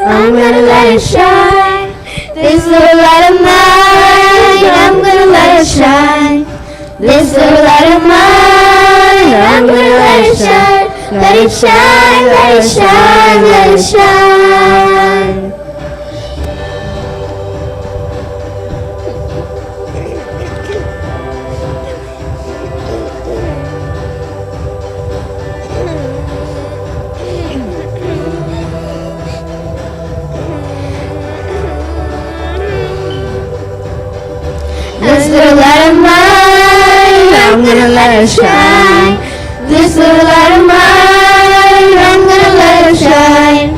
I'm gonna let it shine. This little light of mine, I'm gonna let it shine. This little light of mine, I'm gonna let it shine. Let it shine, let it shine, let it shine. This little light of mine, I'm gonna let it shine. This little light of mine, I'm gonna let it shine.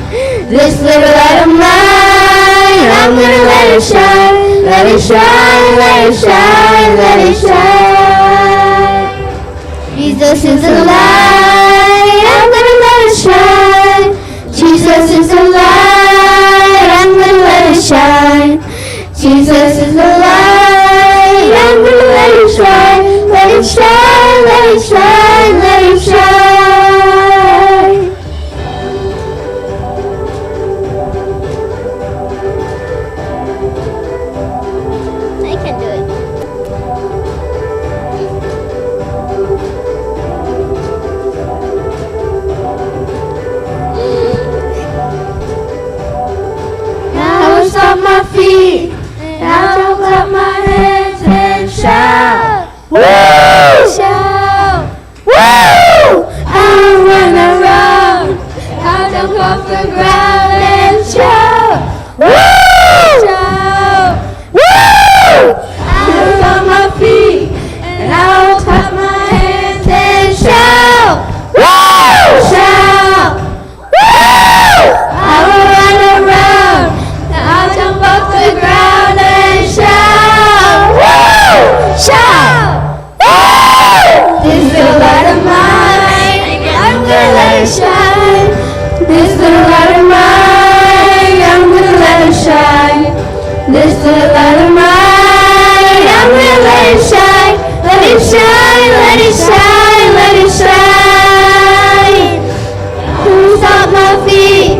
This little light of mine, I'm gonna let it shine. Let it shine, let it shine, let it shine. Jesus is the light, I'm gonna let it shine. Jesus is the light, I'm gonna let it shine. Jesus is the light, I'm gonna let it shine. Let it shine, let it shine, let it shine. I can do it. Now I stop my feet. Now I'll clap my hands and shout. Woo! Shout. Woo! I'll run around. I'll jump off the ground and shout. Woo! Shout. Woo! I'll stomp my feet and I'll clap my hands and shout. Woo! Shout. Woo! I'll run around. I'll jump off the ground and shout. Woo! Shout. Woo! This little light of mine, I'm gonna let it shine. This little light of mine, I'm gonna let it shine. This little light of mine, I'm gonna let it shine. Let it shine, let it shine, let it shine. Who's on my feet?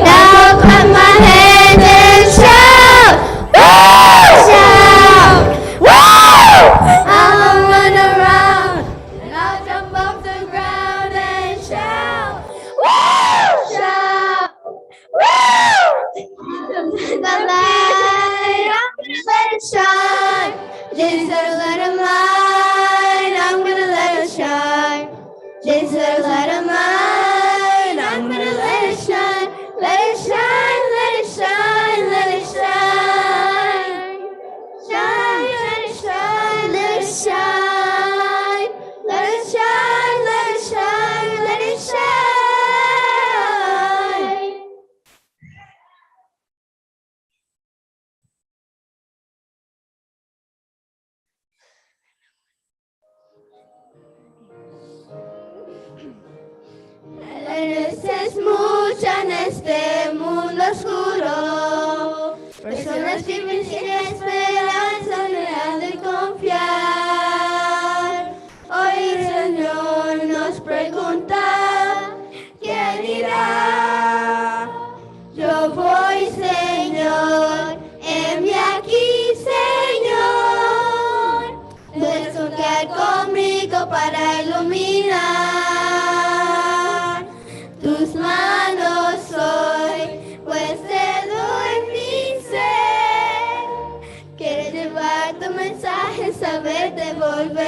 Now I'll clap my hands and shout. Woo! Shout. Woo! I'll run around and I'll jump off the ground and shout. Woo! Shout. Woo! The light, I'm gonna let it shine. This little light of mine, I'm gonna let it shine. This little light of mine, I'm gonna let it shine. Let it shine, let it shine, let it shine. Shine, let it shine, let it shine. Let it shine, let it shine, let it shine. La luz es mucha en este mundo oscuro. Personas firmes sin esperanza no han de confiar. Hoy el Señor nos pregunta, ¿quién irá? Yo voy, Señor, heme aquí, Señor. Puedes contar conmigo para iluminar tus manos hoy, pues te doy mi ser. Quieres llevar tu mensaje, saber devolver.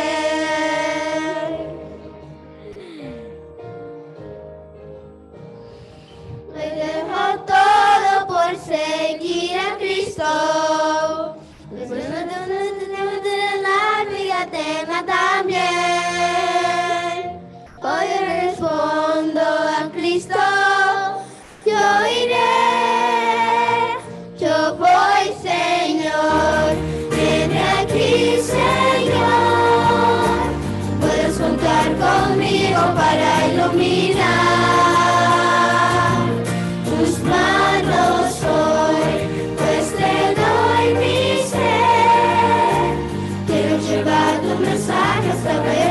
Me dejo todo por seguir a Cristo. Después de la vida eterna también. Hoy respondo a Cristo, yo iré, yo voy, Señor, vete aquí, Señor. Puedes contar conmigo para iluminar tus manos hoy, pues te doy mi ser. Quiero llevar tu mensaje hasta ver.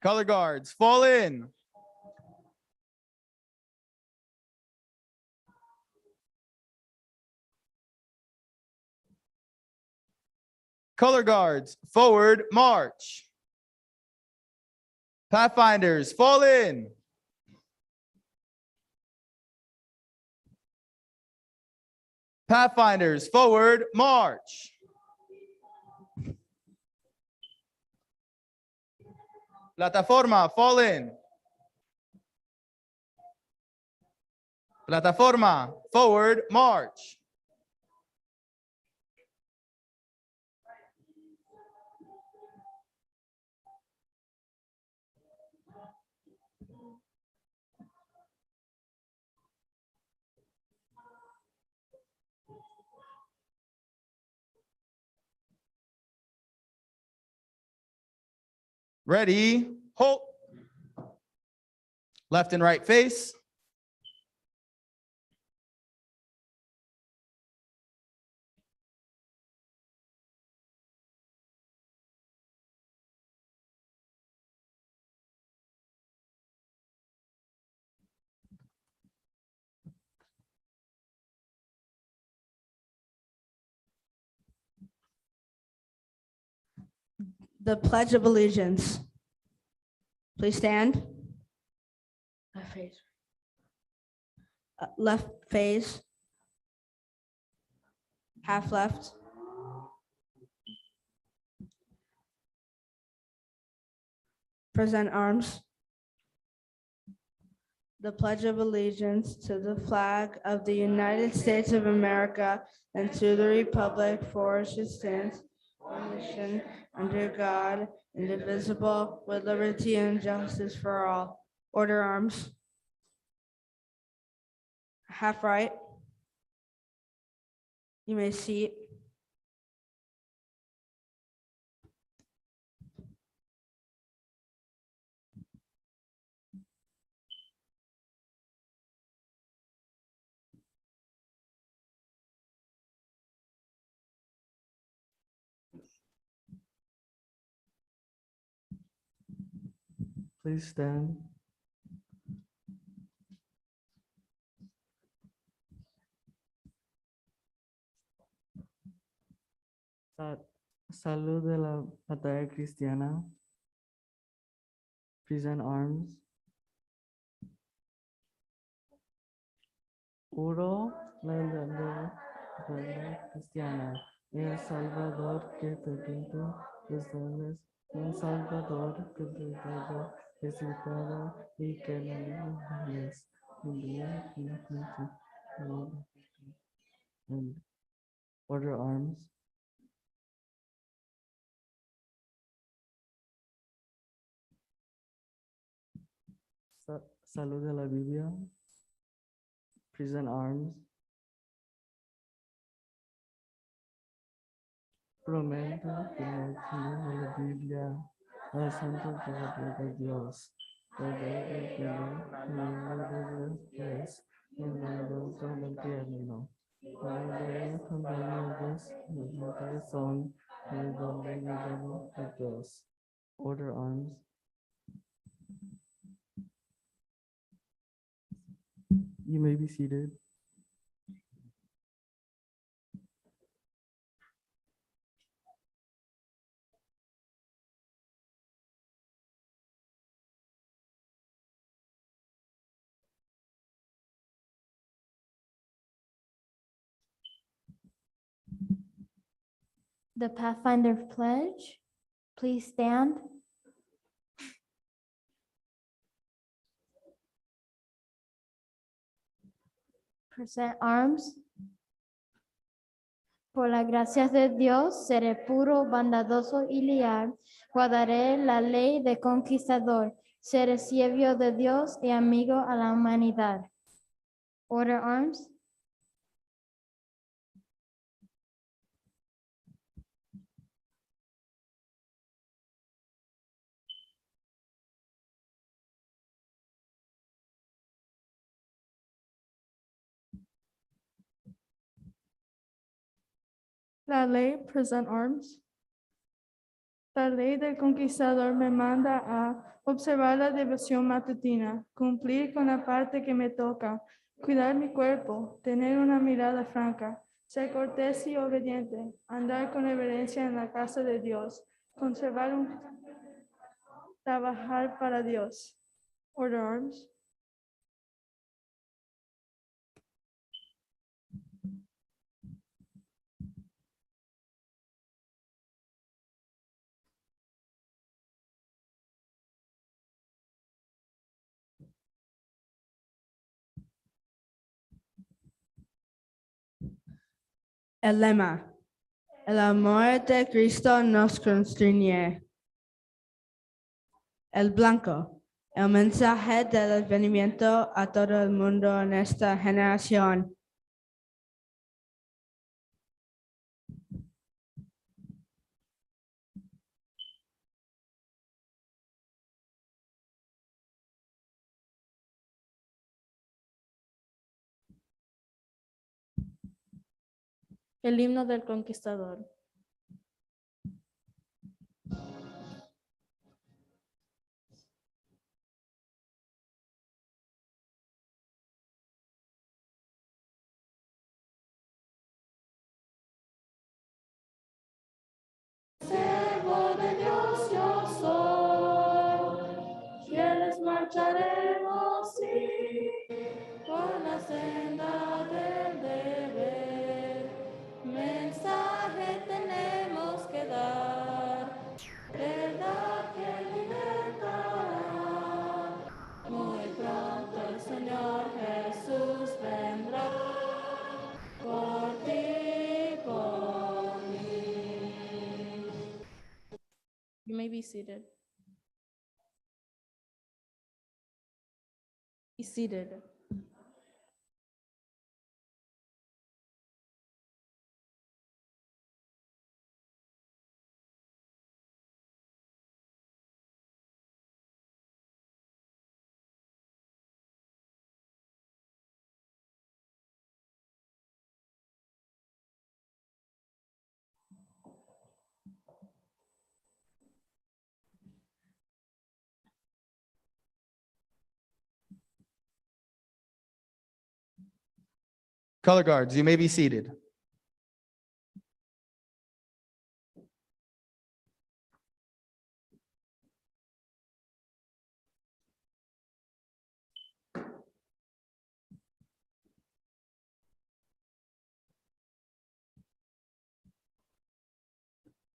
Color guards, fall in. Color guards, forward march. Pathfinders, fall in. Pathfinders, forward march. Plataforma, fall in. Plataforma, forward march. Ready, halt. Left and right face. The Pledge of Allegiance. Please stand. Left face. Left face. Half left. Present arms. The Pledge of Allegiance to the flag of the United States of America and to the republic for which it stands, one nation, under God, indivisible, with liberty and justice for all. Order arms. Half right. You may seat. Please stand. Salud de la batalla cristiana. Present arms. Oro la batalla cristiana. El Salvador que perdido desde un Salvador que perdido resucitado y que no es order arms. Salud de la Biblia. Present arms. Prometo que no de la Biblia al santo palabra de Dios. Verdad que no es en el mundo del término. Verdad con Dios, verdad son el dominio de Dios. Order arms. You may be seated. The Pathfinder Pledge. Please stand. Present arms. Por las gracias de Dios, seré puro, bondadoso y leal. Guardaré la ley de conquistador. Seré siervo de Dios y amigo a la humanidad. Order arms. La ley, present arms. La ley del conquistador me manda a observar la devoción matutina, cumplir con la parte que me toca, cuidar mi cuerpo, tener una mirada franca, ser cortés y obediente, andar con reverencia en la casa de Dios, conservar trabajar para Dios. Order arms. El lema. El amor de Cristo nos constriñe. El blanco. El mensaje del advenimiento a todo el mundo en esta generación. El himno del conquistador. Siervo de Dios yo soy, fieles marcharemos, sí, por la senda del deber. Mensaje tenemos que dar, verdad que libertará. Muy pronto el Señor Jesús vendrá, por ti, por mí. You may be seated. Be seated. Color guards, you may be seated.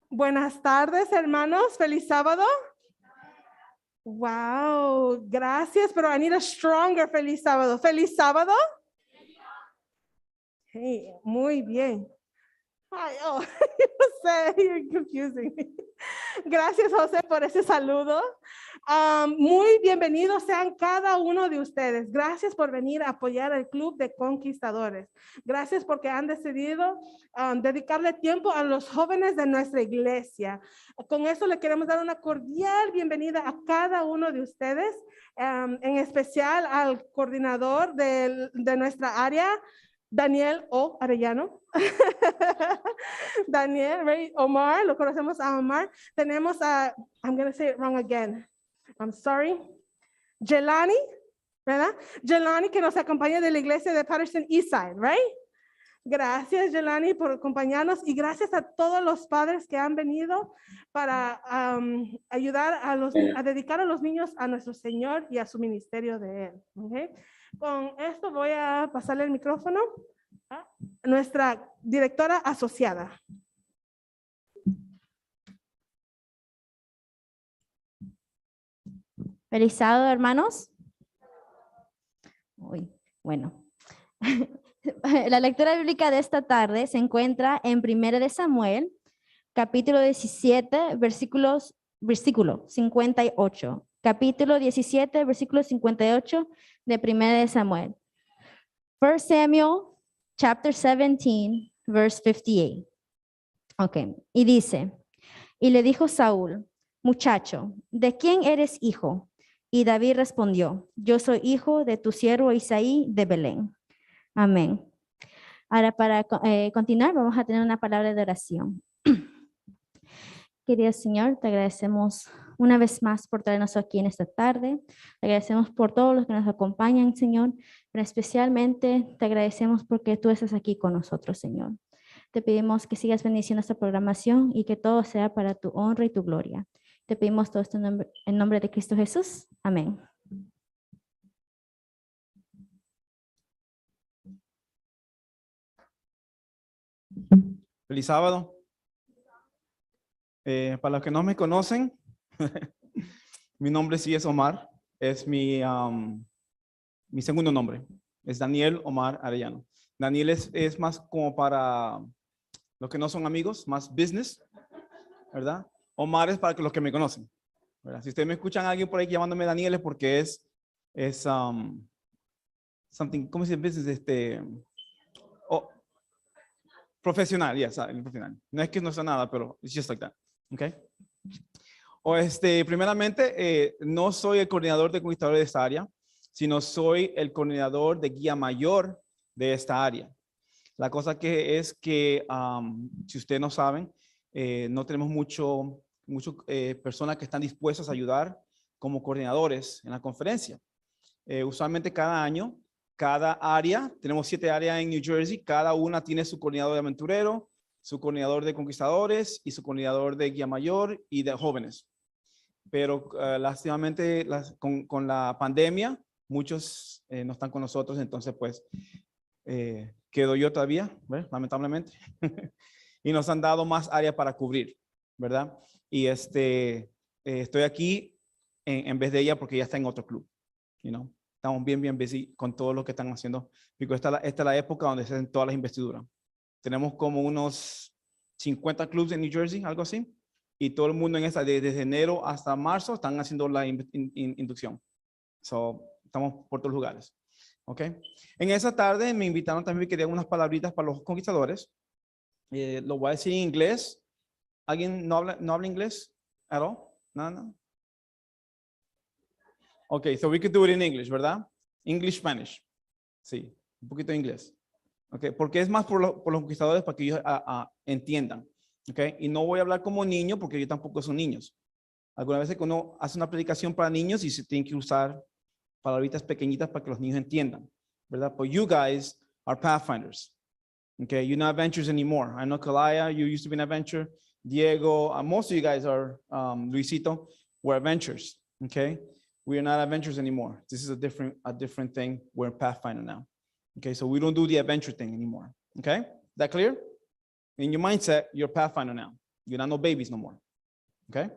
Buenas tardes, hermanos. Feliz sábado. Wow, gracias, pero I need a stronger feliz sábado. Feliz sábado. Hey, muy bien. Ay, oh, José, you're confusing me. Gracias, José, por ese saludo. Muy bienvenidos sean cada uno de ustedes. Gracias por venir a apoyar al Club de Conquistadores. Gracias porque han decidido dedicarle tiempo a los jóvenes de nuestra iglesia. Con eso le queremos dar una cordial bienvenida a cada uno de ustedes, en especial al coordinador de nuestra área, Daniel O. Arellano. Daniel, right? Omar, lo conocemos a Omar. Tenemos a, I'm going to say it wrong again. I'm sorry. Jelani, ¿verdad? Jelani, que nos acompaña de la iglesia de Paterson Eastside, right? Gracias, Jelani, por acompañarnos y gracias a todos los padres que han venido para ayudar a dedicar a los niños a nuestro Señor y a su ministerio de Él. Okay? Con esto voy a pasarle el micrófono a nuestra directora asociada. Feliz sábado, hermanos. Uy, bueno. La lectura bíblica de esta tarde se encuentra en 1 de Samuel, capítulo 17, versículo 58. Capítulo 17, versículo 58 de 1 de Samuel. 1 Samuel, chapter 17, verse 58. Ok, y dice, y le dijo Saúl, muchacho, ¿de quién eres hijo? Y David respondió, yo soy hijo de tu siervo Isaí de Belén. Amén. Ahora para continuar vamos a tener una palabra de oración. Querido Señor, te agradecemos una vez más por traernos aquí en esta tarde. Te agradecemos por todos los que nos acompañan, Señor, pero especialmente te agradecemos porque tú estás aquí con nosotros, Señor. Te pedimos que sigas bendiciendo esta programación y que todo sea para tu honra y tu gloria. Te pedimos todo esto en nombre de Cristo Jesús. Amén. Feliz sábado. Para los que no me conocen, mi nombre sí es Omar. Es mi segundo nombre. Es Daniel Omar Arellano. Daniel es más como para los que no son amigos, más business, ¿verdad? Omar es para los que me conocen, ¿verdad? Si ustedes me escuchan a alguien por ahí llamándome Daniel es porque es something, ¿cómo se dice? Business, oh, profesional, yes, profesional. No es que no sea nada, pero it's just like that, okay? O primeramente, no soy el coordinador de conquistadores de esta área, sino soy el coordinador de guía mayor de esta área. La cosa que es que, si ustedes no saben, no tenemos mucho personas que están dispuestas a ayudar como coordinadores en la conferencia. Usualmente cada año, cada área, tenemos 7 áreas en New Jersey, cada una tiene su coordinador de aventurero, su coordinador de conquistadores y su coordinador de guía mayor y de jóvenes. Pero lástimamente con la pandemia, muchos no están con nosotros, entonces pues quedo yo todavía, ¿verdad? Lamentablemente. Y nos han dado más área para cubrir, ¿verdad? Y estoy aquí en vez de ella porque ella está en otro club, you know? Estamos bien busy con todo lo que están haciendo, porque esta es la época donde se hacen todas las investiduras. Tenemos como unos 50 clubes en New Jersey, algo así, y todo el mundo desde enero hasta marzo están haciendo la inducción. So, estamos por todos lugares. ¿Ok? En esa tarde me invitaron también, quería unas palabritas para los conquistadores. Lo voy a decir en inglés. ¿Alguien no habla inglés? At all? No. Ok, so we could do it in English, ¿verdad? English, Spanish. Sí, un poquito de inglés. Ok, porque es más por los conquistadores para que ellos entiendan. Ok, y no voy a hablar como niño porque yo tampoco son niños. Algunas veces que uno hace una predicación para niños y se tiene que usar palabritas pequeñitas para que los niños entiendan, ¿verdad? But you guys are pathfinders. Okay, you're not adventurers anymore. I know Kalaya, you used to be an adventurer. Diego, most of you guys are, Luisito, we're adventurers. Okay, we are not adventurers anymore. This is a different thing. We're a pathfinder now. Okay, so we don't do the adventure thing anymore. Okay, is that clear? In your mindset, you're a pathfinder now. You're not no babies no more. Okay.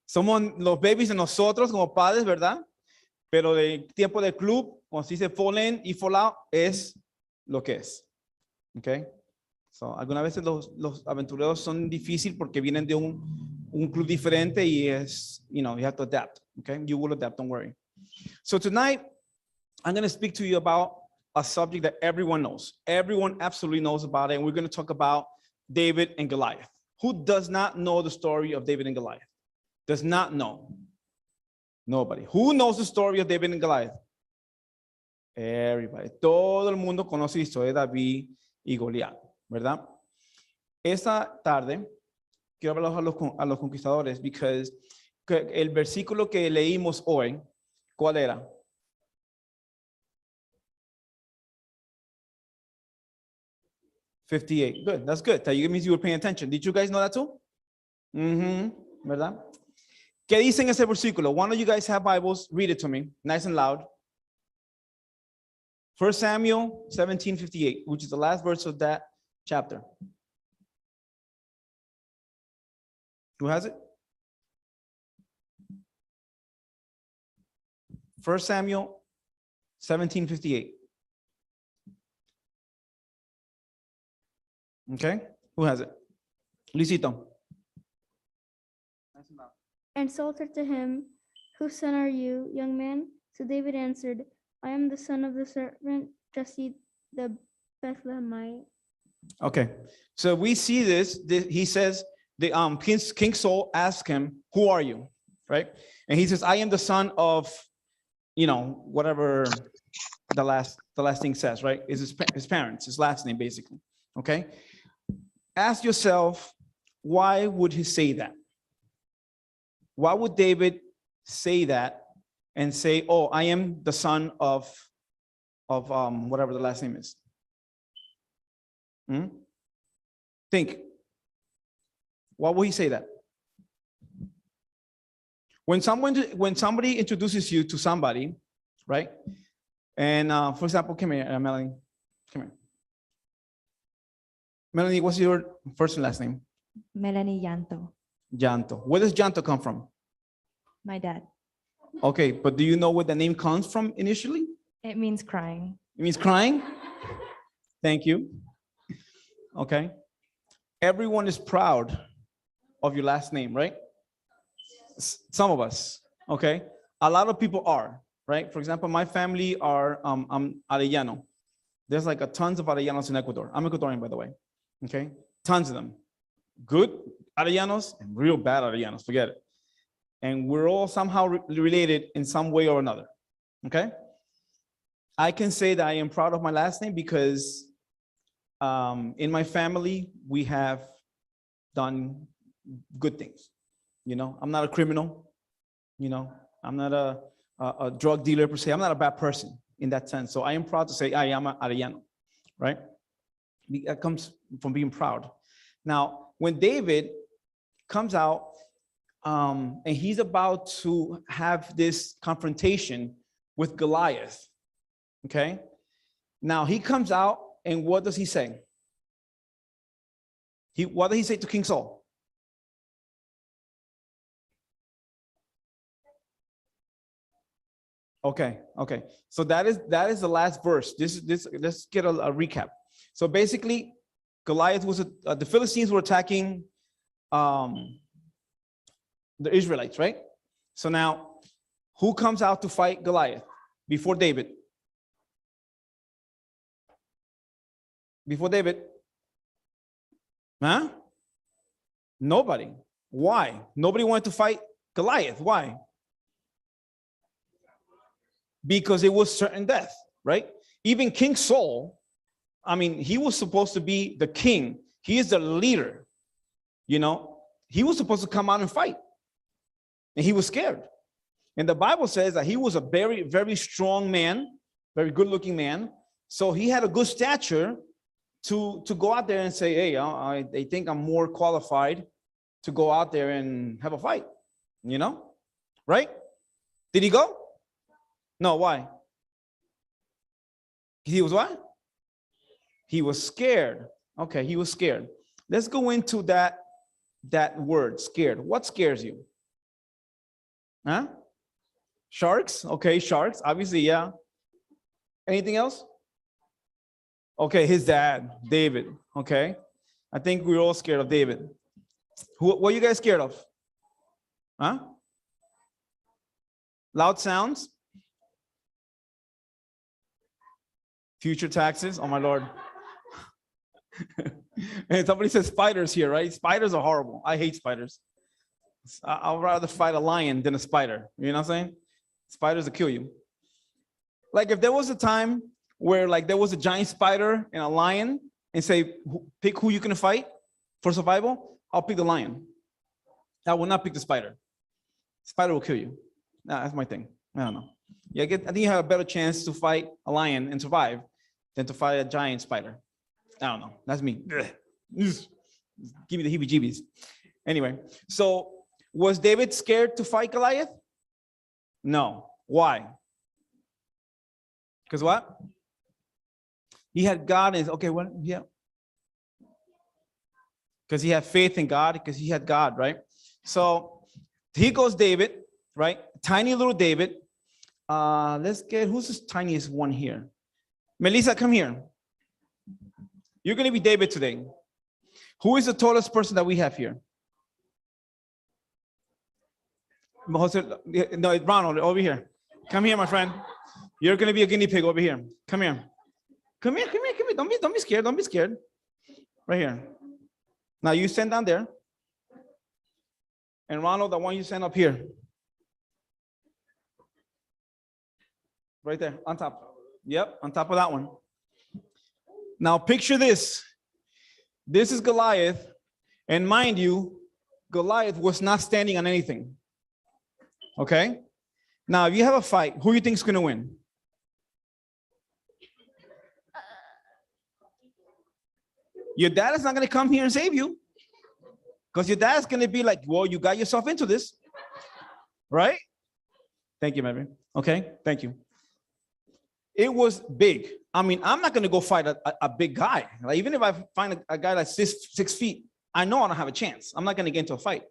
Somos los babies de nosotros como padres, ¿verdad? Pero de tiempo de club, cuando se dice fall in y fall out, es lo que es. Okay. So, algunas veces los aventureros son difíciles porque vienen de un club diferente y es, you have to adapt. Okay. You will adapt, don't worry. So tonight, I'm going to speak to you about a subject that everyone knows. Everyone absolutely knows about it. And we're going to talk about David and Goliath. Who does not know the story of David and Goliath? Does not know. Nobody. Who knows the story of David and Goliath? Everybody. Todo el mundo conoce la historia de David y Goliat, ¿verdad? Esta tarde quiero hablar a los conquistadores because el versículo que leímos hoy, ¿cuál era? $58. Good. That's good. That means you were paying attention. Did you guys know that too? ¿Verdad? ¿Qué dice en ese versículo? One of you guys have Bibles, read it to me, nice and loud. 1 Samuel 17:58, which is the last verse of that chapter. Who has it? 1 Samuel 17:58. Okay, who has it? Luisito. And Saul said to him, "Whose son are you, young man?" So David answered, "I am the son of the servant Jesse the Bethlehemite." Okay, so we see this. He says, King Saul asked him, "Who are you?" Right, and he says, "I am the son of, whatever the last thing says." Right, is his parents, his last name, basically. Okay, ask yourself, why would he say that? Why would David say that and say, oh, I am the son of whatever the last name is? Think. Why would he say that? When somebody introduces you to somebody, right? And for example, come here, Melanie. Come here. Melanie, what's your first and last name? Melanie Llanto, Llanto. Where does Llanto come from? my dad. Okay, but do you know where the name comes from initially? It means crying. It means crying? Thank you. Okay. Everyone is proud of your last name, right? Some of us, okay? A lot of people are, right? For example, my family are Arellano. There's like tons of Arellanos in Ecuador. I'm Ecuadorian, by the way, okay? Tons of them. Good Arellanos and real bad Arellanos, forget it. And we're all somehow related in some way or another, okay? I can say that I am proud of my last name because in my family, we have done good things. You know, I'm not a criminal, you know, I'm not a drug dealer per se. I'm not a bad person in that sense. So I am proud to say I am an Arellano, right? That comes from being proud. Now, when David comes out and he's about to have this confrontation with Goliath, okay? Now he comes out and what does he say? What does he say to King Saul? Okay. So that is the last verse. Let's get a recap. So basically, Goliath was the Philistines were attacking the Israelites, right? So now, who comes out to fight Goliath before David? Before David? Huh? Nobody. Why? Nobody wanted to fight Goliath. Why? Because it was certain death, right? Even King Saul, I mean, he was supposed to be the king. He is the leader, you know. He was supposed to come out and fight. And he was scared. And the Bible says that he was a very, very strong man, very good looking man. So he had a good stature to go out there and say, hey, they think I'm more qualified to go out there and have a fight, you know, right? Did he go? No, why? He was what? He was scared. Okay, he was scared. Let's go into that word, scared. What scares you? Huh? Sharks? Okay, sharks, obviously, yeah. Anything else? Okay, his dad, David, okay. I think we're all scared of David. What are you guys scared of? Huh? Loud sounds? Future taxes? Oh my Lord. And somebody says spiders here, right? Spiders are horrible. I hate spiders. I'd rather fight a lion than a spider. You know what I'm saying? Spiders will kill you. Like if there was a time where like there was a giant spider and a lion and say, pick who you're gonna fight for survival, I'll pick the lion. I will not pick the spider. Spider will kill you. Nah, that's my thing. I don't know. Yeah, I think you have a better chance to fight a lion and survive than to fight a giant spider. I don't know. That's me. Give me the heebie-jeebies. Anyway, so was David scared to fight Goliath? No. Why? Because what? He had God. Okay, what? Yeah. Because he had faith in God, because he had God, right? So here goes David, right? Tiny little David. Let's get, who's the tiniest one here? Melissa, come here. You're going to be David today. Who is the tallest person that we have here? Jose, no, Ronald, over here. Come here, my friend. You're going to be a guinea pig over here. Come here. Come here. Don't be scared. Don't be scared. Right here. Now you stand down there. And Ronald, I want you to stand up here. Right there, on top. Yep, on top of that one. Now picture this. This is Goliath, And mind you, Goliath was not standing on anything. Okay? Now, if you have a fight, who do you think is going to win? Your dad is not going to come here and save you. Because your dad is going to be like, well, you got yourself into this. Right? Thank you, Mary. Okay, thank you. It was big. I mean, I'm not going to go fight a big guy. Like, even if I find a guy like 6 feet, I know I don't have a chance. I'm not going to get into a fight.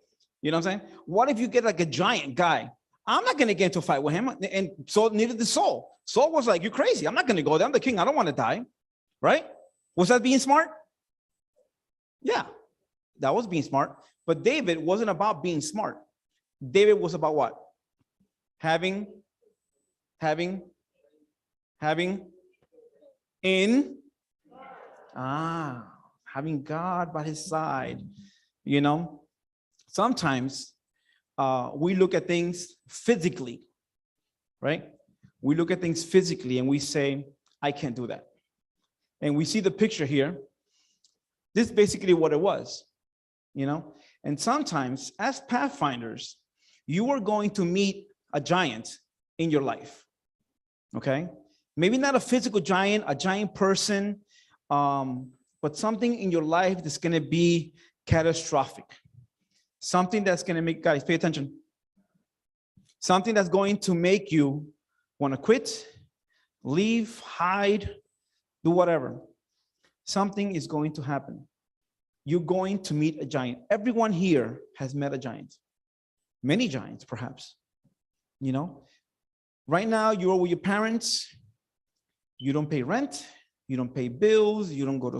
You know what I'm saying? What if you get like a giant guy? I'm not going to get into a fight with him. And so neither did Saul. Saul was like, you're crazy. I'm not going to go there. I'm the king. I don't want to die. Right? Was that being smart? Yeah, that was being smart. But David wasn't about being smart. David was about what? Having God by his side. You know, sometimes we look at things physically, right? We look at things physically and we say, I can't do that. And we see the picture here. This is basically what it was, you know? And sometimes as pathfinders, you are going to meet a giant in your life, okay? Maybe not a physical giant, a giant person, but something in your life that's going to be catastrophic. Something that's going to make, guys, pay attention. Something that's going to make you want to quit, leave, hide, do whatever. Something is going to happen. You're going to meet a giant. Everyone here has met a giant. Many giants, perhaps. You know, right now you're with your parents. You don't pay rent. You don't pay bills. You don't go to,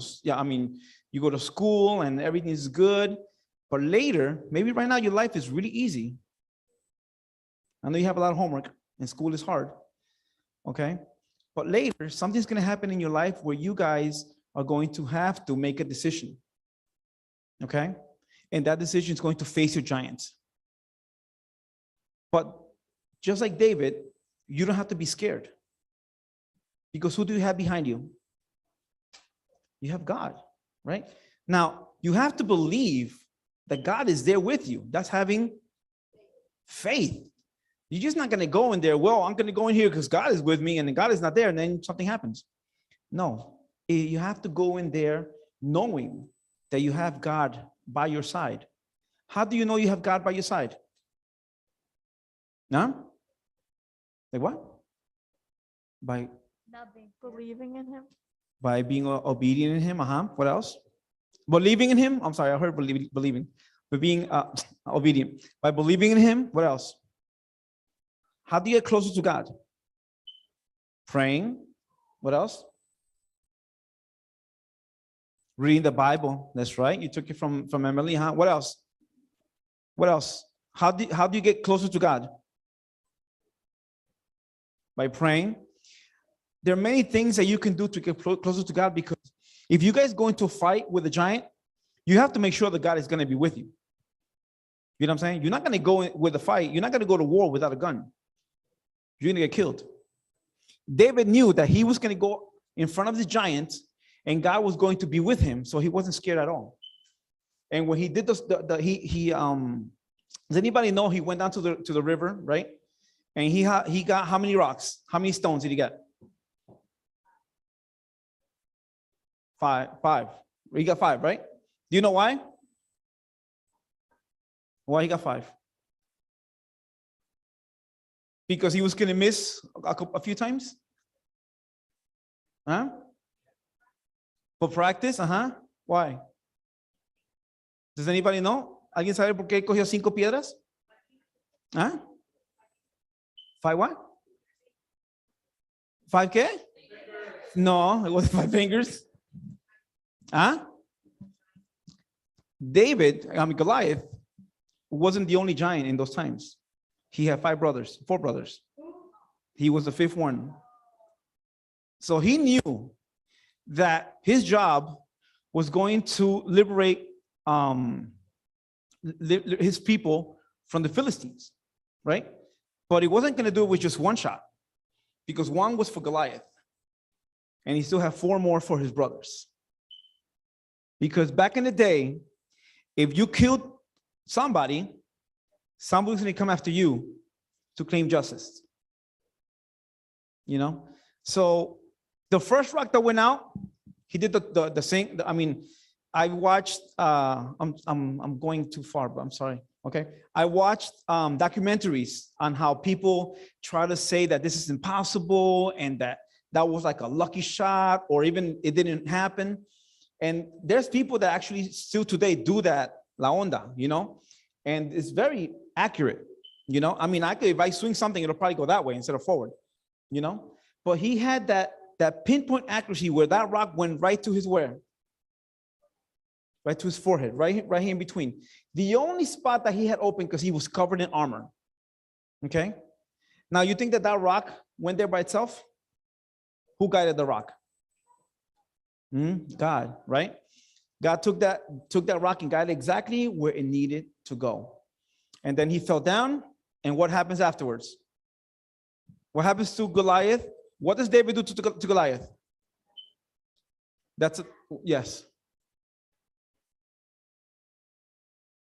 you go to school and everything is good. But later, maybe right now your life is really easy. I know you have a lot of homework and school is hard. Okay. But later, something's going to happen in your life where you guys are going to have to make a decision. Okay. And that decision is going to face your giants. But just like David, you don't have to be scared. Because who do you have behind you? You have God, right? Now, you have to believe that God is there with you. That's having faith. You're just not going to go in there, well, I'm going to go in here because God is with me, and then God is not there, and then something happens. No, you have to go in there knowing that you have God by your side. How do you know you have God by your side? No? Like what? By Believing in him. By being obedient in him. What else? Believing in him. I'm sorry, I heard believing. But being obedient. By believing in him. What else? How do you get closer to God? Praying. What else? Reading the Bible. That's right. You took it from Emily, huh? What else? What else? How do you get closer to God? By praying. There are many things that you can do to get closer to God, because if you guys go into a fight with a giant, you have to make sure that God is going to be with you. You know what I'm saying? You're not going to go in with a fight. You're not going to go to war without a gun. You're going to get killed. David knew that he was going to go in front of the giant and God was going to be with him, so he wasn't scared at all. And when he did this, does anybody know he went down to the river, right? And he got how many rocks? How many stones did he get? Five. He got 5, right? Do you know why? Why he got 5? Because he was going to miss a few times? Huh? For practice? Why? Does anybody know? ¿Alguien sabe por qué cogió 5 piedras? ¿Ah? 5 what? 5 qué? No, it wasn't 5 fingers. Huh? Goliath wasn't the only giant in those times. He had 4 brothers. He was the 5th one. So he knew that his job was going to liberate his people from the Philistines, right? But he wasn't going to do it with just one shot, because one was for Goliath, and he still had 4 more for his brothers. Because back in the day, If you killed somebody's going to come after you to claim justice. You know? So the first rock that went out, he did the same. I mean, I watched, I'm going too far, but I'm sorry. Okay. I watched documentaries on how people try to say that this is impossible and that was like a lucky shot, or even it didn't happen. And there's people that actually still today do that, la onda, you know, and it's very accurate, you know. I mean, if I swing something, it'll probably go that way instead of forward, you know. But he had that pinpoint accuracy where that rock went right to his where? Right to his forehead, right here in between. The only spot that he had open because he was covered in armor. Okay. Now you think that rock went there by itself? Who guided the rock? God, right? God took that rock and guided exactly where it needed to go. And then he fell down. And what happens afterwards? What happens to Goliath? What does David do to Goliath? Yes.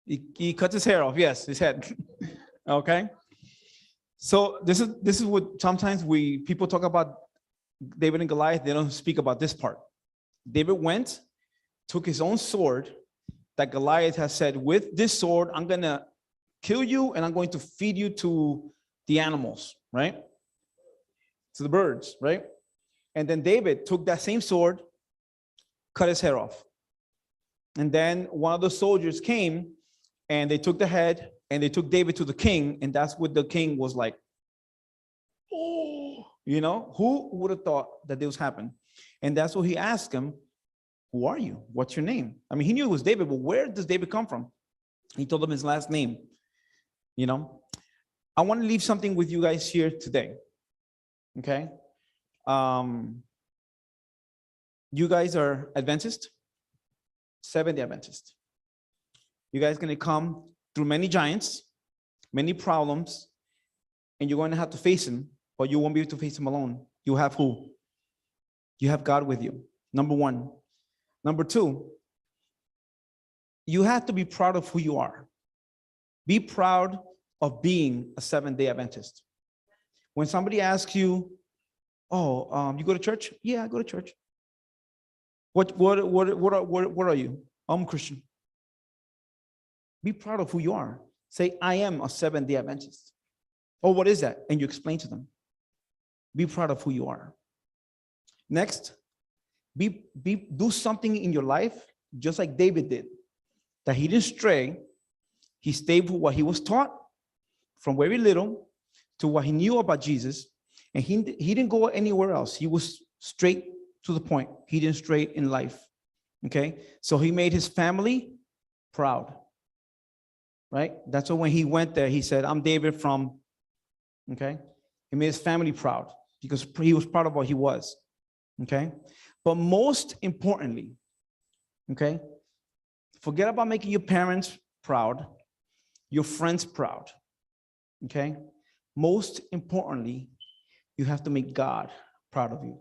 He cuts his hair off. Yes, his head. Okay. So this is what sometimes people talk about David and Goliath. They don't speak about this part. David took his own sword that Goliath has said, with this sword, I'm going to kill you and I'm going to feed you to the animals, right? To the birds, right? And then David took that same sword, cut his hair off. And then one of the soldiers came and they took the head and they took David to the king. And that's what the king was like, oh, you know, who would have thought that this happened? And that's what he asked him, who are you? What's your name? I mean, he knew it was David, but where does David come from? He told him his last name, you know. I want to leave something with you guys here today, okay? You guys are Adventist, Seventh-day Adventist. You guys are going to come through many giants, many problems, and you're going to have to face them, but you won't be able to face them alone. You have who? You have God with you, number one. Number two, you have to be proud of who you are. Be proud of being a Seventh-day Adventist. When somebody asks you, oh, you go to church? Yeah, I go to church. What are you? I'm Christian. Be proud of who you are. Say, I am a Seventh-day Adventist. Oh, what is that? And you explain to them. Be proud of who you are. Next, do something in your life just like David did. That he didn't stray. He stayed with what he was taught from very little to what he knew about Jesus. And he didn't go anywhere else. He was straight to the point. He didn't stray in life. Okay? So he made his family proud. Right? That's why when he went there, he said, I'm David from, okay? He made his family proud because he was proud of what he was. Okay? But most importantly, okay, forget about making your parents proud, your friends proud. Okay? Most importantly, you have to make God proud of you.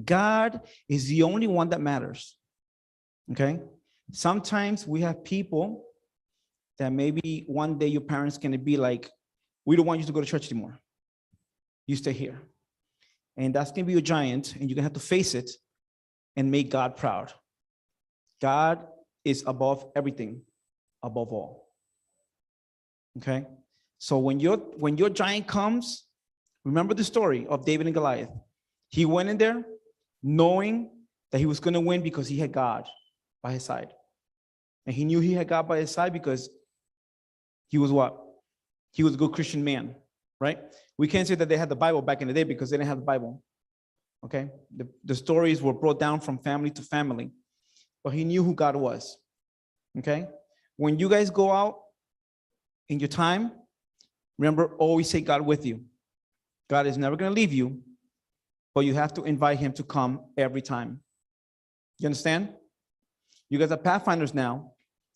God is the only one that matters. Okay? Sometimes we have people that maybe one day your parents can be like, we don't want you to go to church anymore. You stay here. And that's going to be your giant, and you're going to have to face it and make God proud. God is above everything, above all. Okay? So when your giant comes, remember the story of David and Goliath. He went in there knowing that he was going to win because he had God by his side. And he knew he had God by his side because he was what? He was a good Christian man, right? We can't say that they had the Bible back in the day because they didn't have the Bible, okay? The stories were brought down from family to family, but he knew who God was, okay? When you guys go out in your time, remember, always say God with you. God is never going to leave you, but you have to invite him to come every time. You understand? You guys are pathfinders now,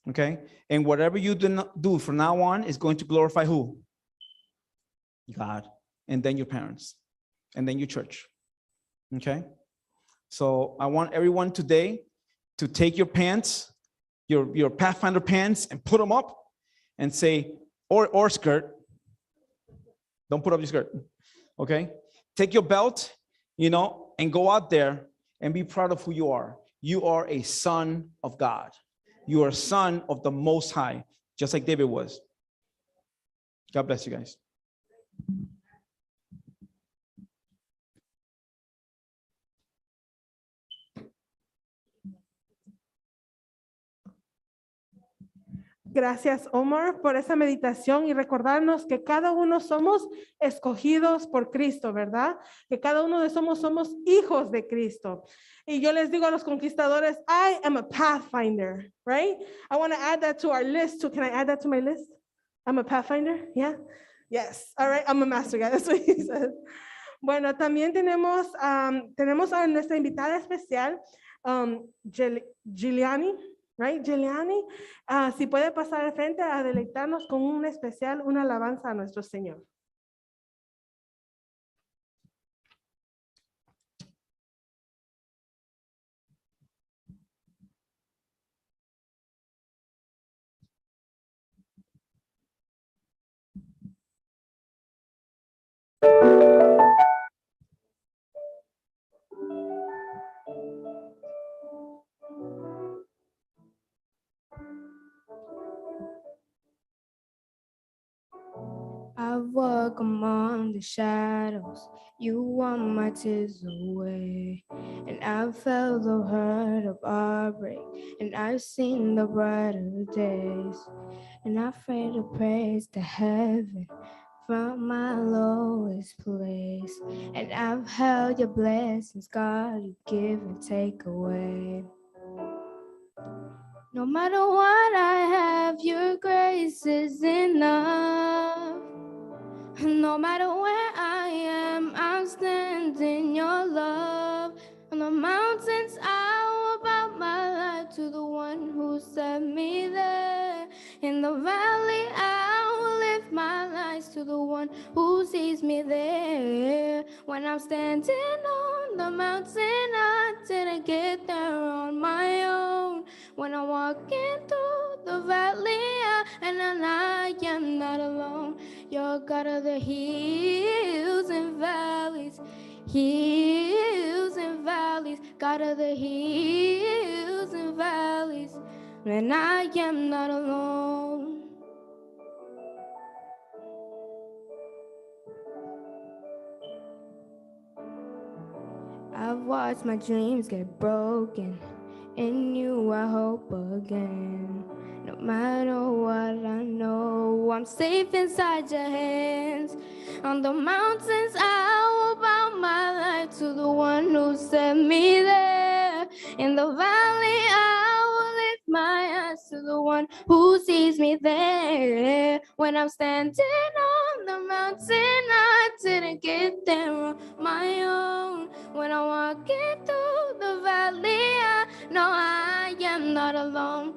okay? And whatever you do from now on is going to glorify who? God, and then your parents, and then your church, okay? So I want everyone today to take your pants your Pathfinder pants and put them up and say, or skirt. Don't put up your skirt. Okay? Take your belt, and go out there and be proud of who you are. You are a son of God. You are a son of the Most High, just like David was. God bless you guys. Gracias, Omar, por esa meditación y recordarnos que cada uno somos escogidos por Cristo, ¿verdad? Que cada uno de somos hijos de Cristo. Y yo les digo a los conquistadores, I am a pathfinder, right? I want to add that to our list too. Can I add that to my list? I'm a pathfinder, yeah? Yes, all right, I'm a master guy, that's what he says. Bueno, también tenemos a nuestra invitada especial, Giuliani. Right, Giuliani, si puede pasar al frente a deleitarnos con un especial, una alabanza a nuestro Señor. I walk among the shadows, you want my tears away. And I've felt the hurt of heartbreak, and I've seen the brighter days. And I pray to praise to heaven from my lowest place. And I've held your blessings, God, you give and take away. No matter what I have, your grace is enough. No matter where I am, I'll stand in your love. On the mountains, I will bow my life to the one who set me there. In the valley, I will lift my life to the one who sees me there. When I'm standing on the mountain, I didn't get there on my own. When I'm walking through the valley, and I am not alone. You're God of the hills and valleys, hills and valleys, God of the hills and valleys, and I am not alone. I've watched my dreams get broken. In you I hope again. No matter what I know, I'm safe inside your hands. On the mountains I will bow my life to the one who set me there. In the valley I will lift my eyes to the one who sees me there. When I'm standing on the mountain, I didn't get there on my own. When I'm walking through the valley, I know I am not alone.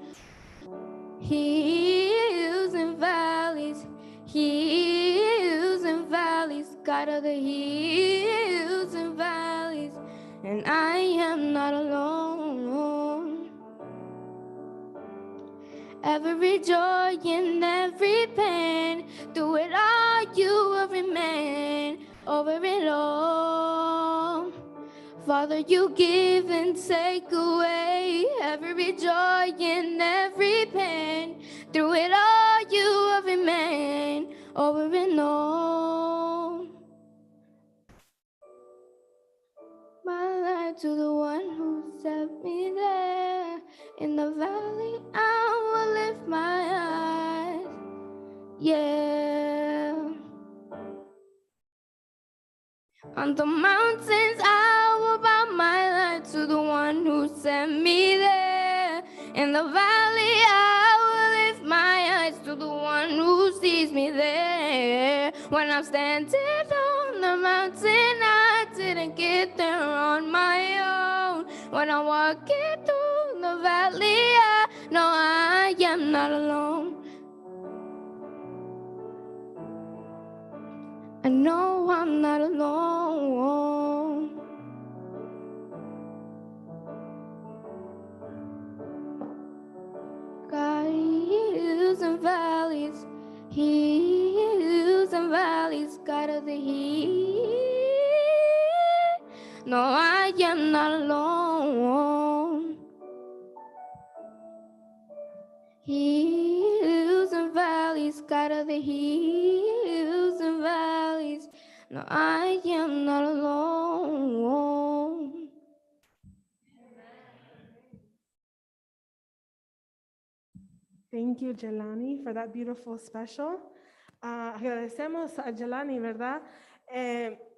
Hills and valleys, hills and valleys, God of the hills and valleys, and I am not alone. Every joy and every pain, through it all you will remain. Over it all, Father, you give and take away every joy and every pain. Through it all, you will remain. Over and all, my life to the one who set me there. In the valley, I will lift my eyes. Yeah. On the mountains, I will bow my life to the one who sent me there. In the valley, I will lift my eyes to the one who sees me there. When I'm standing on the mountain, I didn't get there on my own. When I'm walking through the valley, I know I am not alone. I know I'm not alone. hills and valleys, hills and valleys, God of the hills. No, I am not alone. Hills and valleys, God of the hills and valleys. No, I am not alone. Thank you, Jelani, for that beautiful special. Agradecemos a Jelani, ¿verdad?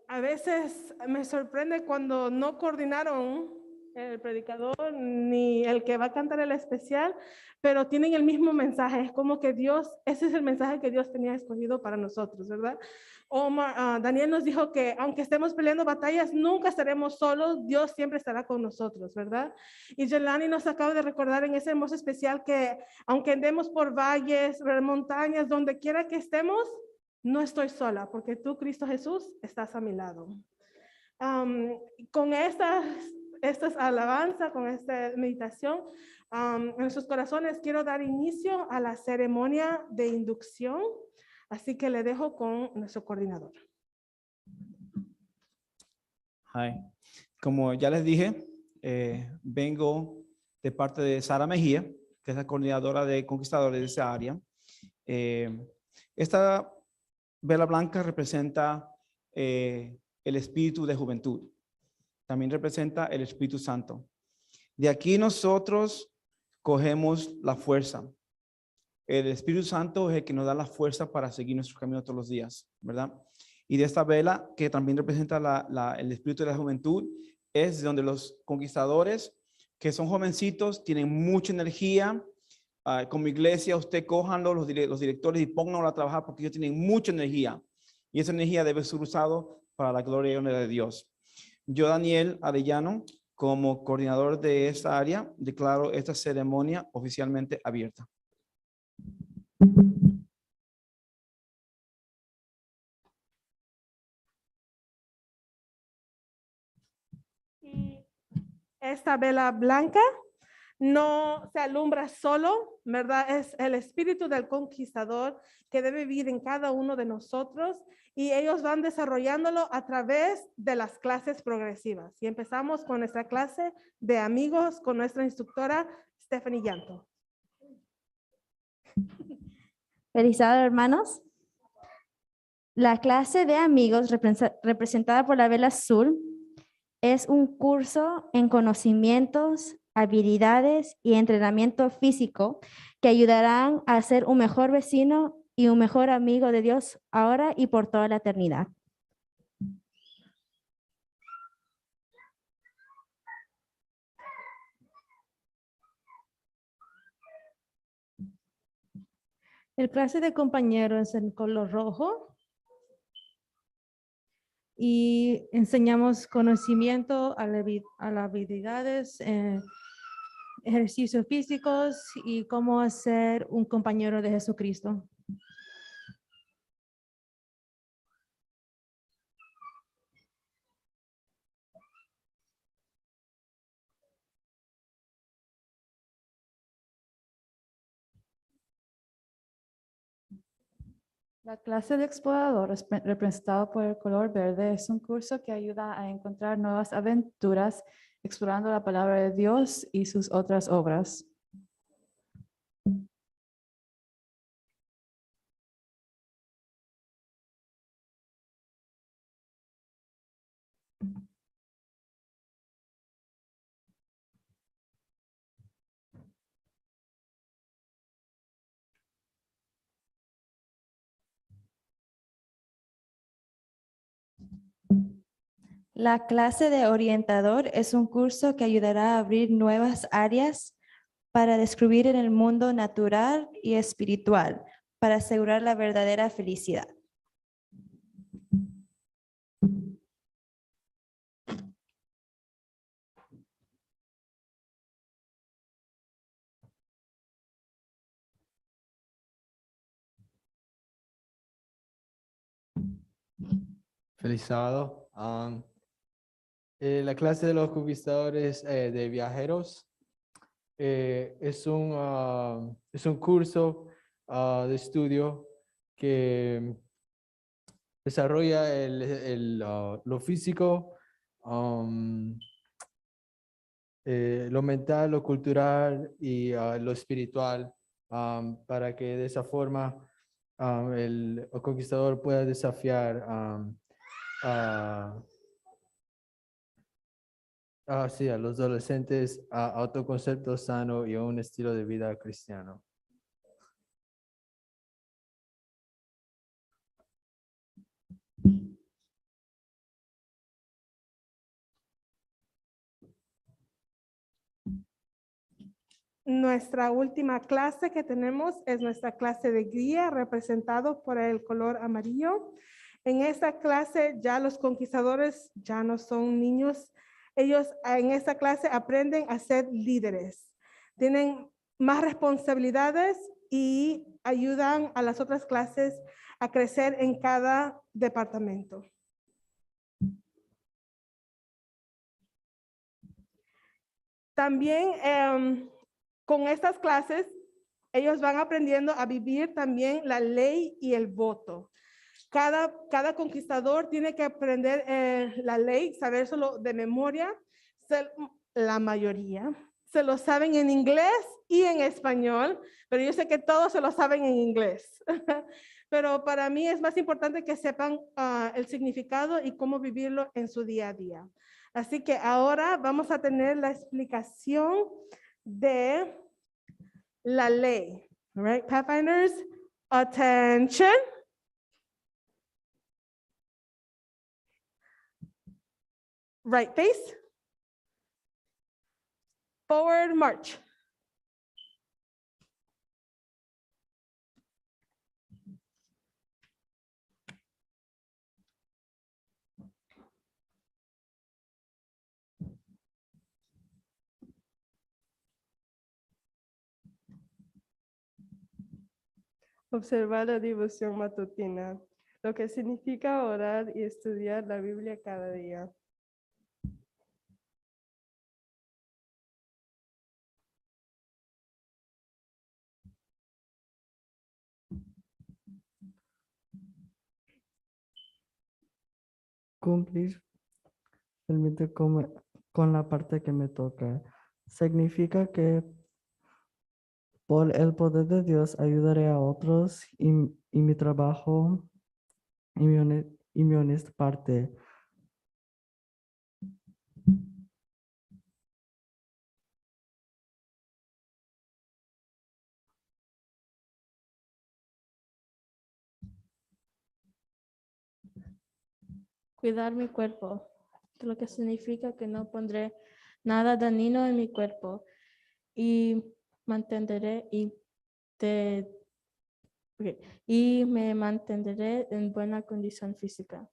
A veces me sorprende cuando no coordinaron el predicador ni el que va a cantar el especial, pero tienen el mismo mensaje. Es como que Dios, ese es el mensaje que Dios tenía escogido para nosotros, ¿verdad? Daniel nos dijo que aunque estemos peleando batallas, nunca estaremos solos, Dios siempre estará con nosotros, ¿verdad? Y Jelani nos acaba de recordar en ese hermoso especial que aunque andemos por valles, montañas, donde quiera que estemos, no estoy sola, porque tú, Cristo Jesús, estás a mi lado. Con estas alabanzas, con esta meditación, en nuestros corazones quiero dar inicio a la ceremonia de inducción. Así que le dejo con nuestro coordinador. Hi. Como ya les dije, vengo de parte de Sara Mejía, que es la coordinadora de conquistadores de esa área. Esta vela blanca representa el espíritu de juventud. También representa el Espíritu Santo. De aquí nosotros cogemos la fuerza. El Espíritu Santo es el que nos da la fuerza para seguir nuestro camino todos los días, ¿verdad? Y de esta vela, que también representa el espíritu de la juventud, es donde los conquistadores, que son jovencitos, tienen mucha energía. Como iglesia, usted cójanlo, los directores, y pónganlo a trabajar porque ellos tienen mucha energía. Y esa energía debe ser usada para la gloria y honra de Dios. Yo, Daniel Arellano, como coordinador de esta área, declaro esta ceremonia oficialmente abierta. Y esta vela blanca no se alumbra solo, ¿verdad? Es el espíritu del conquistador que debe vivir en cada uno de nosotros y ellos van desarrollándolo a través de las clases progresivas. Y empezamos con nuestra clase de amigos con nuestra instructora Stephanie Llanto. Felicidades, hermanos. La clase de amigos representada por la vela azul es un curso en conocimientos, habilidades y entrenamiento físico que ayudarán a ser un mejor vecino y un mejor amigo de Dios ahora y por toda la eternidad. El clase de compañeros es en color rojo y enseñamos conocimiento a las habilidades, ejercicios físicos y cómo ser un compañero de Jesucristo. La clase de exploradores, representado por el color verde, es un curso que ayuda a encontrar nuevas aventuras explorando la palabra de Dios y sus otras obras. La clase de orientador es un curso que ayudará a abrir nuevas áreas para descubrir en el mundo natural y espiritual, para asegurar la verdadera felicidad. Feliz sábado. La clase de los conquistadores de viajeros es un curso de estudio que desarrolla lo físico, lo mental, lo cultural y lo espiritual, para que de esa forma el conquistador pueda desafiar sí, a los adolescentes a autoconcepto sano y a un estilo de vida cristiano. Nuestra última clase que tenemos es nuestra clase de guía, representado por el color amarillo. En esta clase ya los conquistadores ya no son niños. Ellos en esta clase aprenden a ser líderes. Tienen más responsabilidades y ayudan a las otras clases a crecer en cada departamento. También con estas clases, ellos van aprendiendo a vivir también la ley y el voto. Cada conquistador tiene que aprender la ley, sabérselo de memoria. La mayoría se lo saben en inglés y en español, pero yo sé que todos se lo saben en inglés. Pero para mí es más importante que sepan el significado y cómo vivirlo en su día a día. Así que ahora vamos a tener la explicación de la ley. All right, Pathfinders, attention. Right face. Forward march. Observar la devoción matutina, lo que significa orar y estudiar la Biblia cada día. Cumplir permite con la parte que me toca. Significa que por el poder de Dios ayudaré a otros y mi trabajo y mi honesta parte. Cuidar mi cuerpo, lo que significa que no pondré nada dañino en mi cuerpo y mantendré y me mantendré en buena condición física.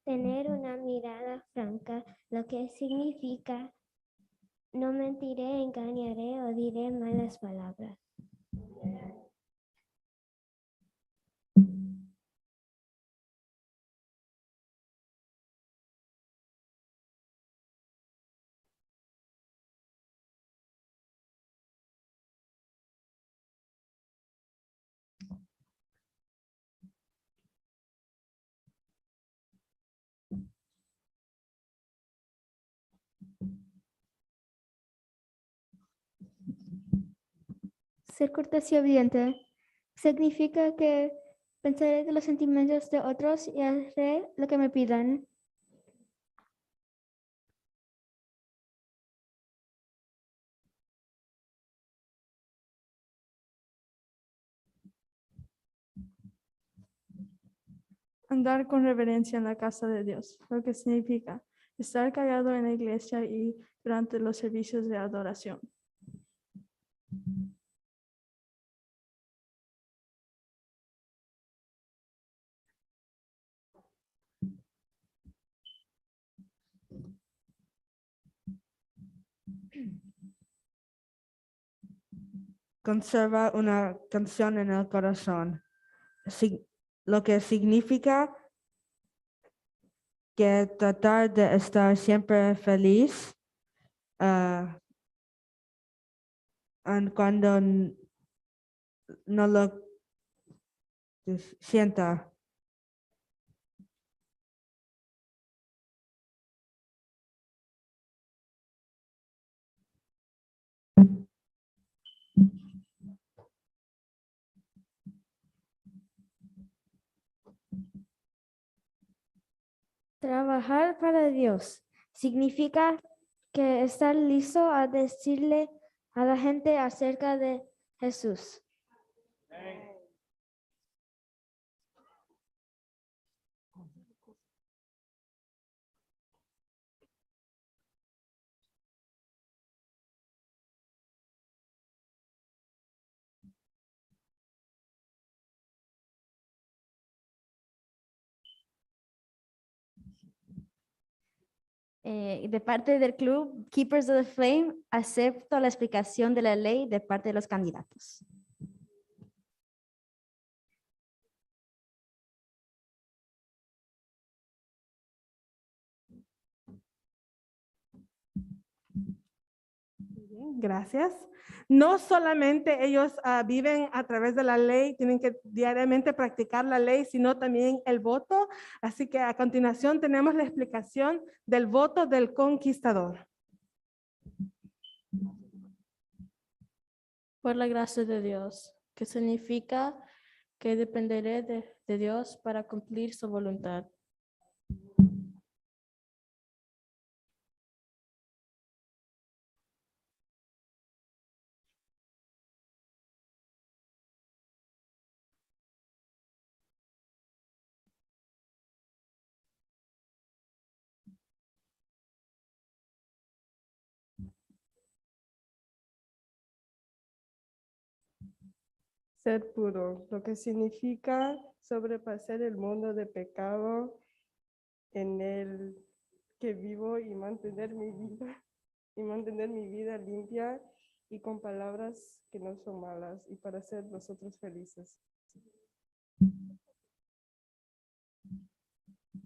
Tener una mirada franca, lo que significa no mentiré, engañaré o diré malas palabras. Ser cortés y obediente significa que pensaré de los sentimientos de otros y haré lo que me pidan. Andar con reverencia en la casa de Dios, lo que significa estar callado en la iglesia y durante los servicios de adoración. conserva una canción en el corazón, lo que significa que tratar de estar siempre feliz cuando no lo sienta. Trabajar para Dios significa que estar listo a decirle a la gente acerca de Jesús. De parte del club Keepers of the Flame, acepto la explicación de la ley de parte de los candidatos. Bien, gracias. No solamente ellos viven a través de la ley, tienen que diariamente practicar la ley, sino también el voto. Así que a continuación tenemos la explicación del voto del conquistador. Por la gracia de Dios, que significa que dependeré de Dios para cumplir su voluntad. Ser puro, lo que significa sobrepasar el mundo de pecado en el que vivo y mantener mi vida limpia y con palabras que no son malas y para hacer los otros felices.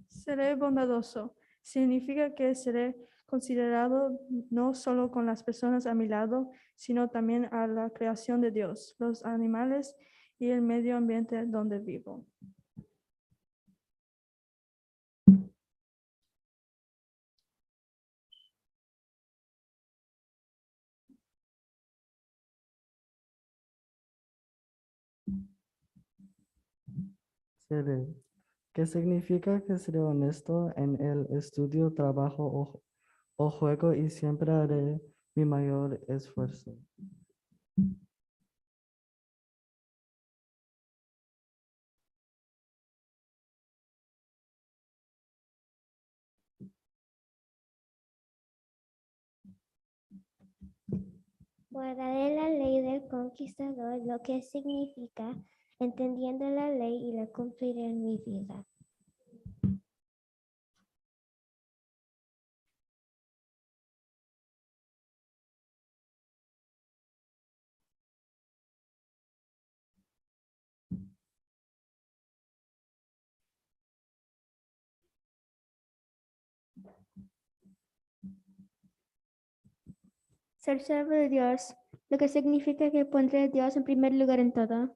Seré bondadoso. Significa que seré considerado no solo con las personas a mi lado, sino también a la creación de Dios, los animales y el medio ambiente donde vivo. Seré. ¿Qué significa que seré honesto en el estudio, trabajo o juego y siempre haré mi mayor esfuerzo? Guardaré la ley del conquistador, lo que significa entendiendo la ley y la cumpliré en mi vida. Ser siervo de Dios, lo que significa que pondré a Dios en primer lugar en todo.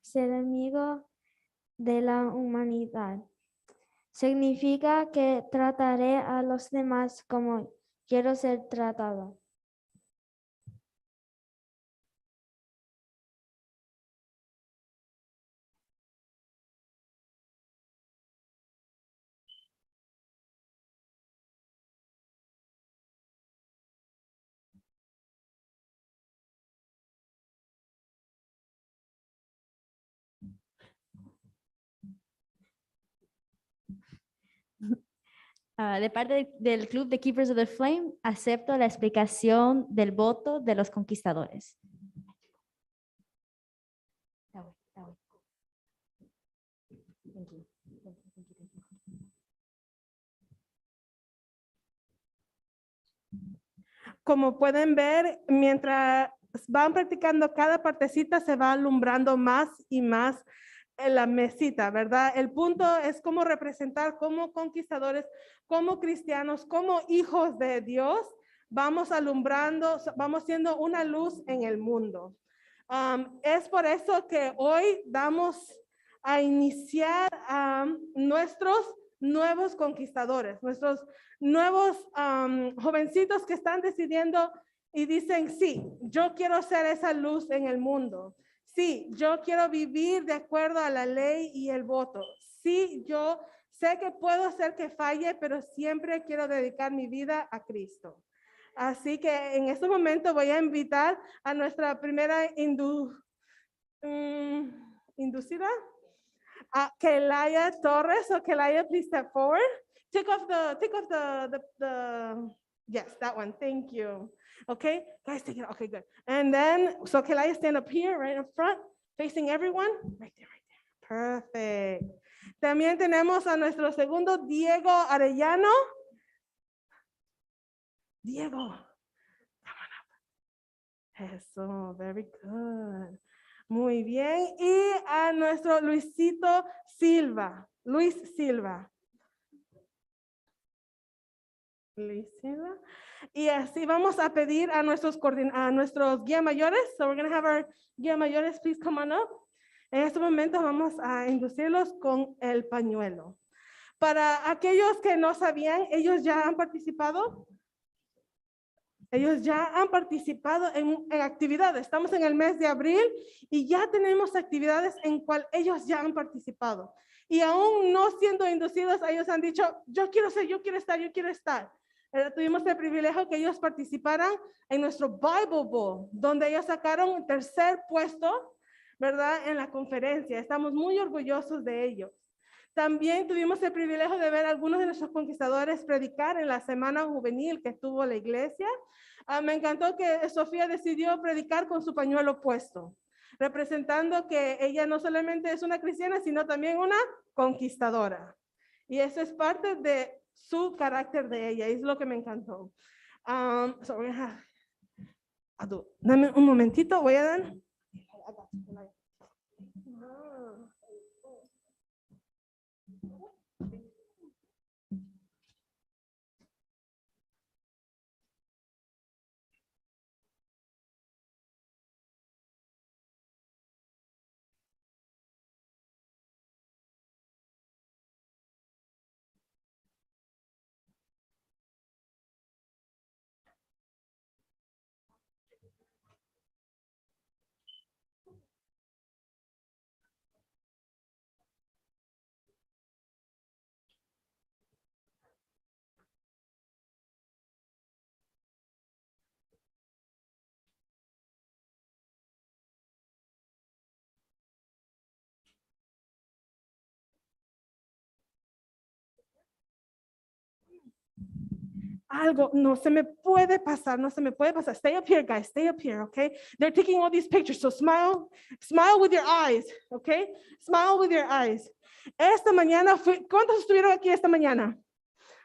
Ser amigo de la humanidad. Significa que trataré a los demás como quiero ser tratado. De parte del Club de Keepers of the Flame, acepto la explicación del voto de los conquistadores. Como pueden ver, mientras van practicando cada partecita, se va alumbrando más y más en la mesita, ¿verdad? El punto es cómo representar como conquistadores, como cristianos, como hijos de Dios, vamos alumbrando, vamos siendo una luz en el mundo. Es por eso que hoy vamos a iniciar nuestros nuevos conquistadores, nuestros nuevos jovencitos que están decidiendo y dicen, sí, yo quiero ser esa luz en el mundo. Sí, yo quiero vivir de acuerdo a la ley y el voto. Sí, yo sé que puedo hacer que falle, pero siempre quiero dedicar mi vida a Cristo. Así que en este momento voy a invitar a nuestra primera inducida, a Kelaya Torres. So Kelaya, please step forward. Take off the yes, that one. Thank you. Okay, guys, take it. Okay, good. And then, so Kelaya, stand up here, right in front, facing everyone. Right there, right there. Perfect. También tenemos a nuestro segundo, Diego Arellano. Diego, come on up. Eso, very good. Muy bien. Y a nuestro Luisito Silva. Luis Silva. Luis Silva. Y así vamos a pedir a nuestros guía mayores. So we're going to have our guía mayores, please come on up. En este momento vamos a inducirlos con el pañuelo. Para aquellos que no sabían, ellos ya han participado. Ellos ya han participado en actividades. Estamos en el mes de abril y ya tenemos actividades en cual ellos ya han participado. Y aún no siendo inducidos, ellos han dicho, yo quiero ser, yo quiero estar, yo quiero estar. Tuvimos el privilegio que ellos participaran en nuestro Bible Bowl, donde ellos sacaron el tercer puesto, ¿verdad? En la conferencia. Estamos muy orgullosos de ellos. También tuvimos el privilegio de ver a algunos de nuestros conquistadores predicar en la semana juvenil que tuvo la iglesia. Me encantó que Sofía decidió predicar con su pañuelo puesto, representando que ella no solamente es una cristiana, sino también una conquistadora. Y eso es parte de su carácter de ella, y es lo que me encantó. Dame un momentito, voy a dar. Algo no se me puede pasar, no se me puede pasar. Stay up here, guys, stay up here, okay? They're taking all these pictures, so smile with your eyes, okay? Smile with your eyes. Esta mañana, ¿cuántos estuvieron aquí esta mañana?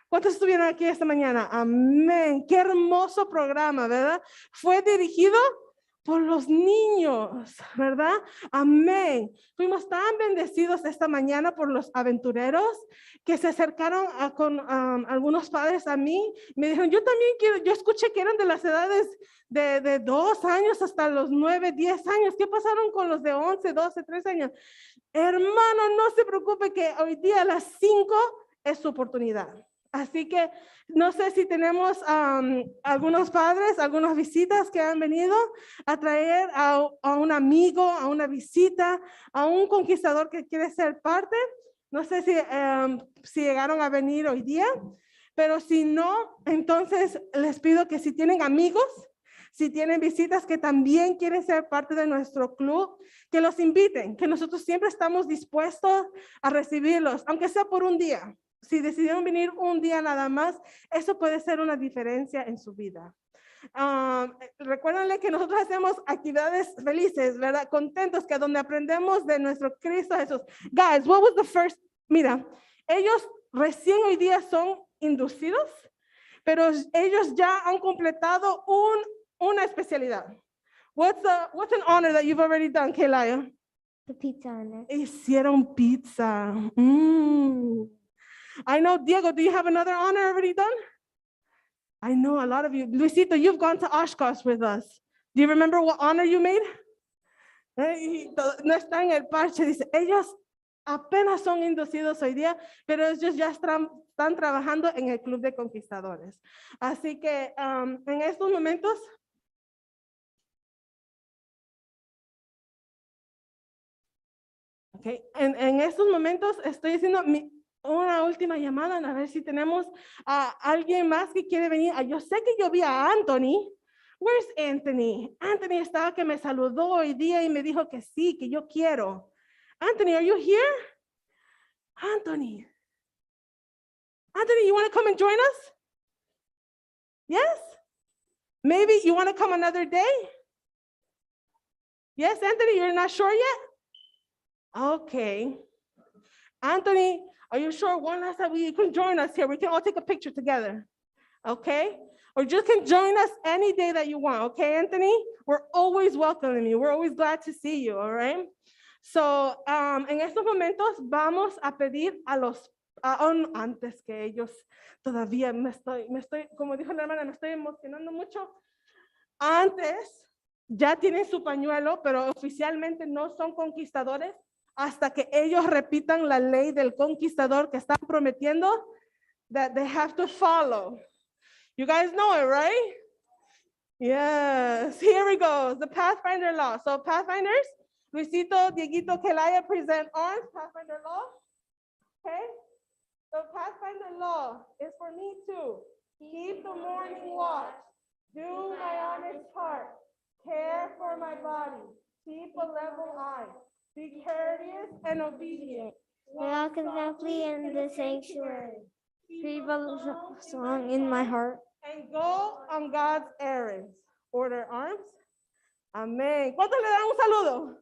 ¿Cuántos estuvieron aquí esta mañana? Amén. Qué hermoso programa, ¿verdad? Fue dirigido por los niños, ¿verdad? Amén. Fuimos tan bendecidos esta mañana por los aventureros que se acercaron con algunos padres a mí. Me dijeron, yo también quiero, yo escuché que eran de las edades de 2 años hasta los 9, 10 años. ¿Qué pasaron con los de 11, 12, 13 años? Hermano, no se preocupe que hoy día a las 5 es su oportunidad. Así que no sé si tenemos algunos padres, algunas visitas que han venido a traer a un amigo, a una visita, a un conquistador que quiere ser parte. No sé si llegaron a venir hoy día, pero si no, entonces les pido que si tienen amigos, si tienen visitas que también quieren ser parte de nuestro club, que los inviten, que nosotros siempre estamos dispuestos a recibirlos, aunque sea por un día. si decidieron venir un día nada más, eso puede ser una diferencia en su vida. Recuérdenle que nosotros hacemos actividades felices, ¿verdad? Contentos, que donde aprendemos de nuestro Cristo Jesús. Guys, what was the first? Mira, ellos recién hoy día son inducidos, pero ellos ya han completado una especialidad. What's an honor that you've already done, Kelaya? The pizza honor. Hicieron pizza. I know, Diego, do you have another honor already done? I know a lot of you. Luisito, you've gone to Oshkosh with us. Do you remember what honor you made? No está en el parche, dice, ellos apenas son inducidos hoy día, pero ellos ya están trabajando en el Club de Conquistadores. Así que en estos momentos, en estos momentos estoy haciendo una última llamada a ver si tenemos a alguien más que quiere venir. Yo sé que yo vi a Anthony. Where's Anthony? Anthony estaba que me saludó hoy día y me dijo que sí, que yo quiero. Anthony, are you here? Anthony. Anthony, you want to come and join us? Yes? Maybe you want to come another day? Yes, Anthony, you're not sure yet? Okay. Anthony, are you sure one last time you can join us here? We can all take a picture together. Okay? Or just can join us any day that you want. Okay, Anthony? We're always welcoming you. We're always glad to see you, all right? So, en estos momentos vamos a pedir a los, antes que ellos, todavía me estoy, como dijo la hermana, me estoy emocionando mucho. Antes, ya tienen su pañuelo, pero oficialmente no son conquistadores hasta que ellos repitan la ley del conquistador que están prometiendo that they have to follow. You guys know it, right? Yes, here we go, the Pathfinder Law. So Pathfinders, Luisito, Dieguito, Kelaya present arms, Pathfinder Law. Okay, so Pathfinder Law is for me too. Keep the morning watch, do my honest part, care for my body, keep a level eye, be courteous and obedient. Walk confidently in the sanctuary. Keep a song in my heart. And go on God's errands. Order arms. Amén. ¿Cuántos le dan un saludo?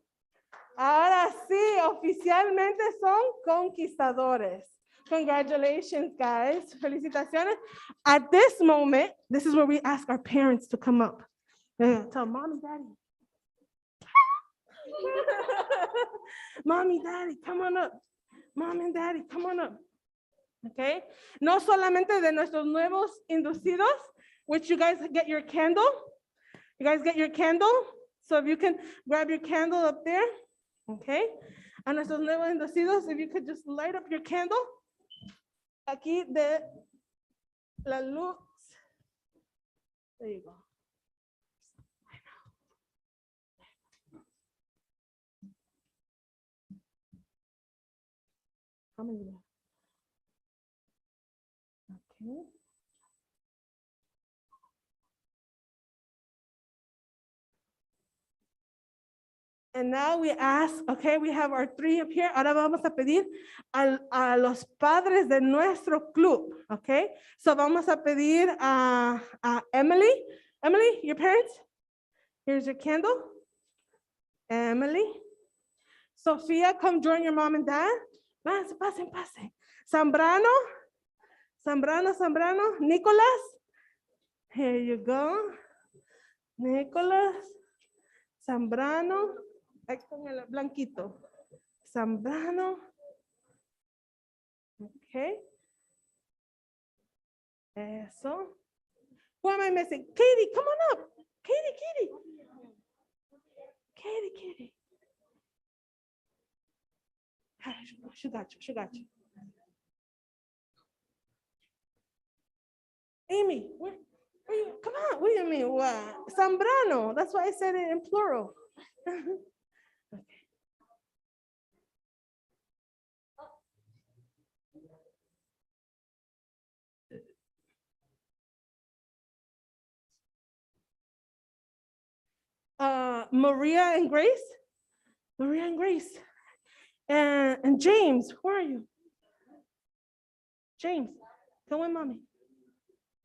Ahora sí, oficialmente son conquistadores. Congratulations, guys. Felicitaciones. At this moment, this is where we ask our parents to come up. Tell mom and daddy. Mommy, daddy, come on up. Mom and daddy, come on up. Okay, no solamente de nuestros nuevos inducidos, which you guys get your candle. You guys get your candle. So if you can grab your candle up there. Okay. A nuestros nuevos inducidos, if you could just light up your candle. Aquí de la luz. There you go. How many? Okay. And now we ask, okay, we have our three up here. Ahora vamos a pedir a los padres de nuestro club, okay? So vamos a pedir a Emily. Emily, your parents? Here's your candle. Emily. Sophia, come join your mom and dad. Pasen. Zambrano. Nicholas. Here you go. Nicholas. Zambrano. Ahí con el blanquito. Zambrano. Okay. Eso. Who am I missing? Katie, come on up. Katie. She got you. Amy, where you? Come on, what do you mean? What? Zambrano. That's why I said it in plural. Okay. Maria and Grace. And James, where are you? James, come with mommy.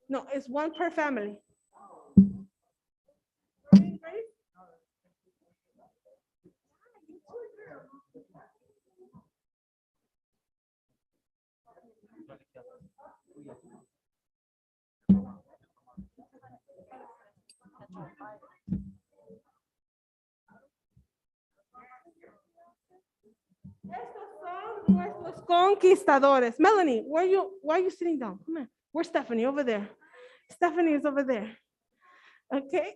No, it's one per family. Estos son nuestros conquistadores. Melanie, why are you sitting down? Come here. Where's Stephanie? Over there. Stephanie is over there. Okay.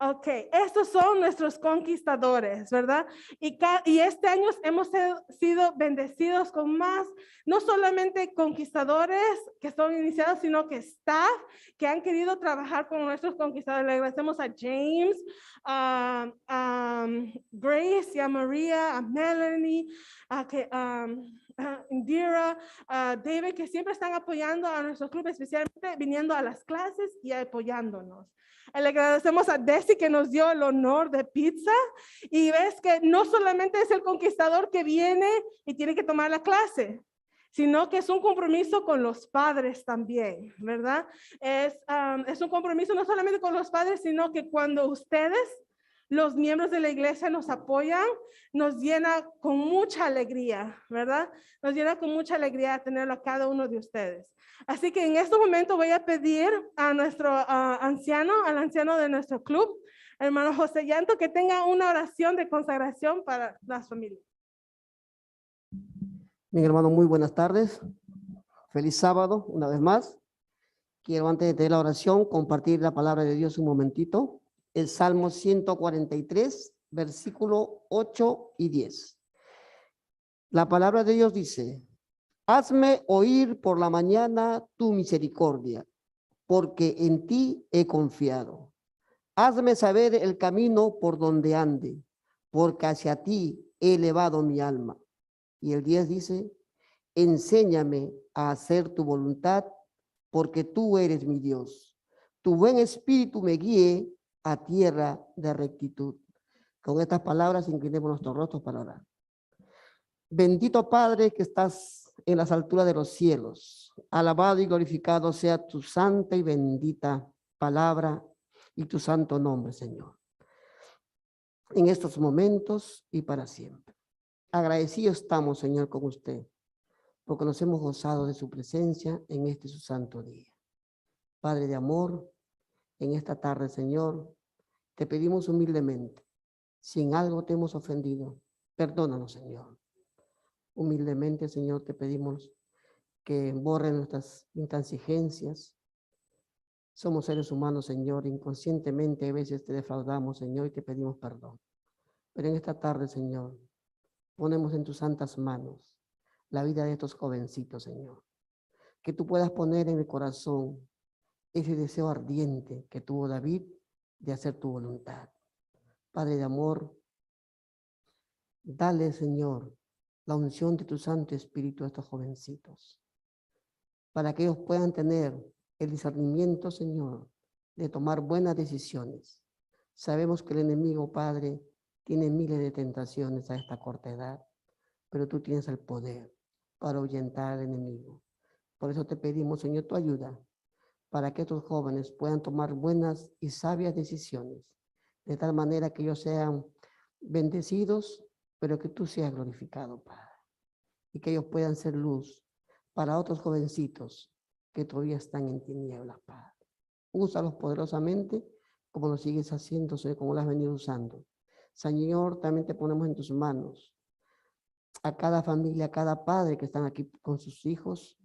Ok, estos son nuestros conquistadores, ¿verdad? Y este año hemos sido bendecidos con más, no solamente conquistadores que son iniciados, sino que staff que han querido trabajar con nuestros conquistadores. Le agradecemos a James, a Grace, y a María, a Melanie, a Indira, a David, que siempre están apoyando a nuestro club, especialmente viniendo a las clases y apoyándonos. Le agradecemos a Desi que nos dio el honor de pizza, y ves que no solamente es el conquistador que viene y tiene que tomar la clase, sino que es un compromiso con los padres también, ¿verdad? Es un compromiso no solamente con los padres, sino que cuando ustedes, los miembros de la iglesia, nos apoyan, nos llena con mucha alegría, ¿verdad? Nos llena con mucha alegría tenerlo a cada uno de ustedes. Así que en este momento voy a pedir a nuestro anciano, al anciano de nuestro club, hermano José Llanto, que tenga una oración de consagración para las familias. Bien, hermano, muy buenas tardes. Feliz sábado, una vez más. Quiero, antes de tener la oración, compartir la palabra de Dios un momentito. El Salmo 143, versículo 8 y 10. La palabra de Dios dice: hazme oír por la mañana tu misericordia, porque en ti he confiado. Hazme saber el camino por donde ande, porque hacia ti he elevado mi alma. Y el 10 dice: enséñame a hacer tu voluntad, porque tú eres mi Dios. Tu buen espíritu me guíe a tierra de rectitud. Con estas palabras inclinemos nuestros rostros para orar. Bendito Padre que estás en las alturas de los cielos, alabado y glorificado sea tu santa y bendita palabra y tu santo nombre, Señor, en estos momentos y para siempre. Agradecidos estamos, Señor, con usted, porque nos hemos gozado de su presencia en este su santo día. Padre de amor, en esta tarde, Señor, te pedimos humildemente, si en algo te hemos ofendido, perdónanos, Señor. Humildemente, Señor, te pedimos que borren nuestras intransigencias. Somos seres humanos, Señor, inconscientemente a veces te defraudamos, Señor, y te pedimos perdón. Pero en esta tarde, Señor, ponemos en tus santas manos la vida de estos jovencitos, Señor. Que tú puedas poner en el corazón ese deseo ardiente que tuvo David de hacer tu voluntad. Padre de amor, dale, Señor, la unción de tu Santo Espíritu a estos jovencitos, para que ellos puedan tener el discernimiento, Señor, de tomar buenas decisiones. Sabemos que el enemigo, Padre, tiene miles de tentaciones a esta corta edad, pero tú tienes el poder para ahuyentar al enemigo. Por eso te pedimos, Señor, tu ayuda, para que estos jóvenes puedan tomar buenas y sabias decisiones, de tal manera que ellos sean bendecidos, pero que tú seas glorificado, Padre, y que ellos puedan ser luz para otros jovencitos que todavía están en tinieblas, Padre. Úsalos poderosamente como lo sigues haciendo, como lo has venido usando. Señor, también te ponemos en tus manos a cada familia, a cada padre que están aquí con sus hijos,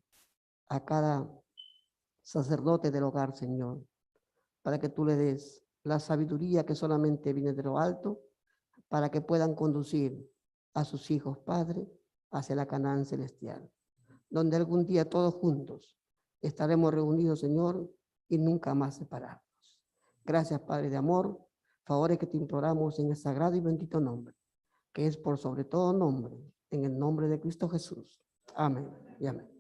a cada sacerdote del hogar, Señor, para que tú le des la sabiduría que solamente viene de lo alto, para que puedan conducir a sus hijos, Padre, hacia la Canaán celestial, donde algún día todos juntos estaremos reunidos, Señor, y nunca más separados. Gracias, Padre de amor, favores que te imploramos en el sagrado y bendito nombre, que es por sobre todo nombre, en el nombre de Cristo Jesús. Amén y amén.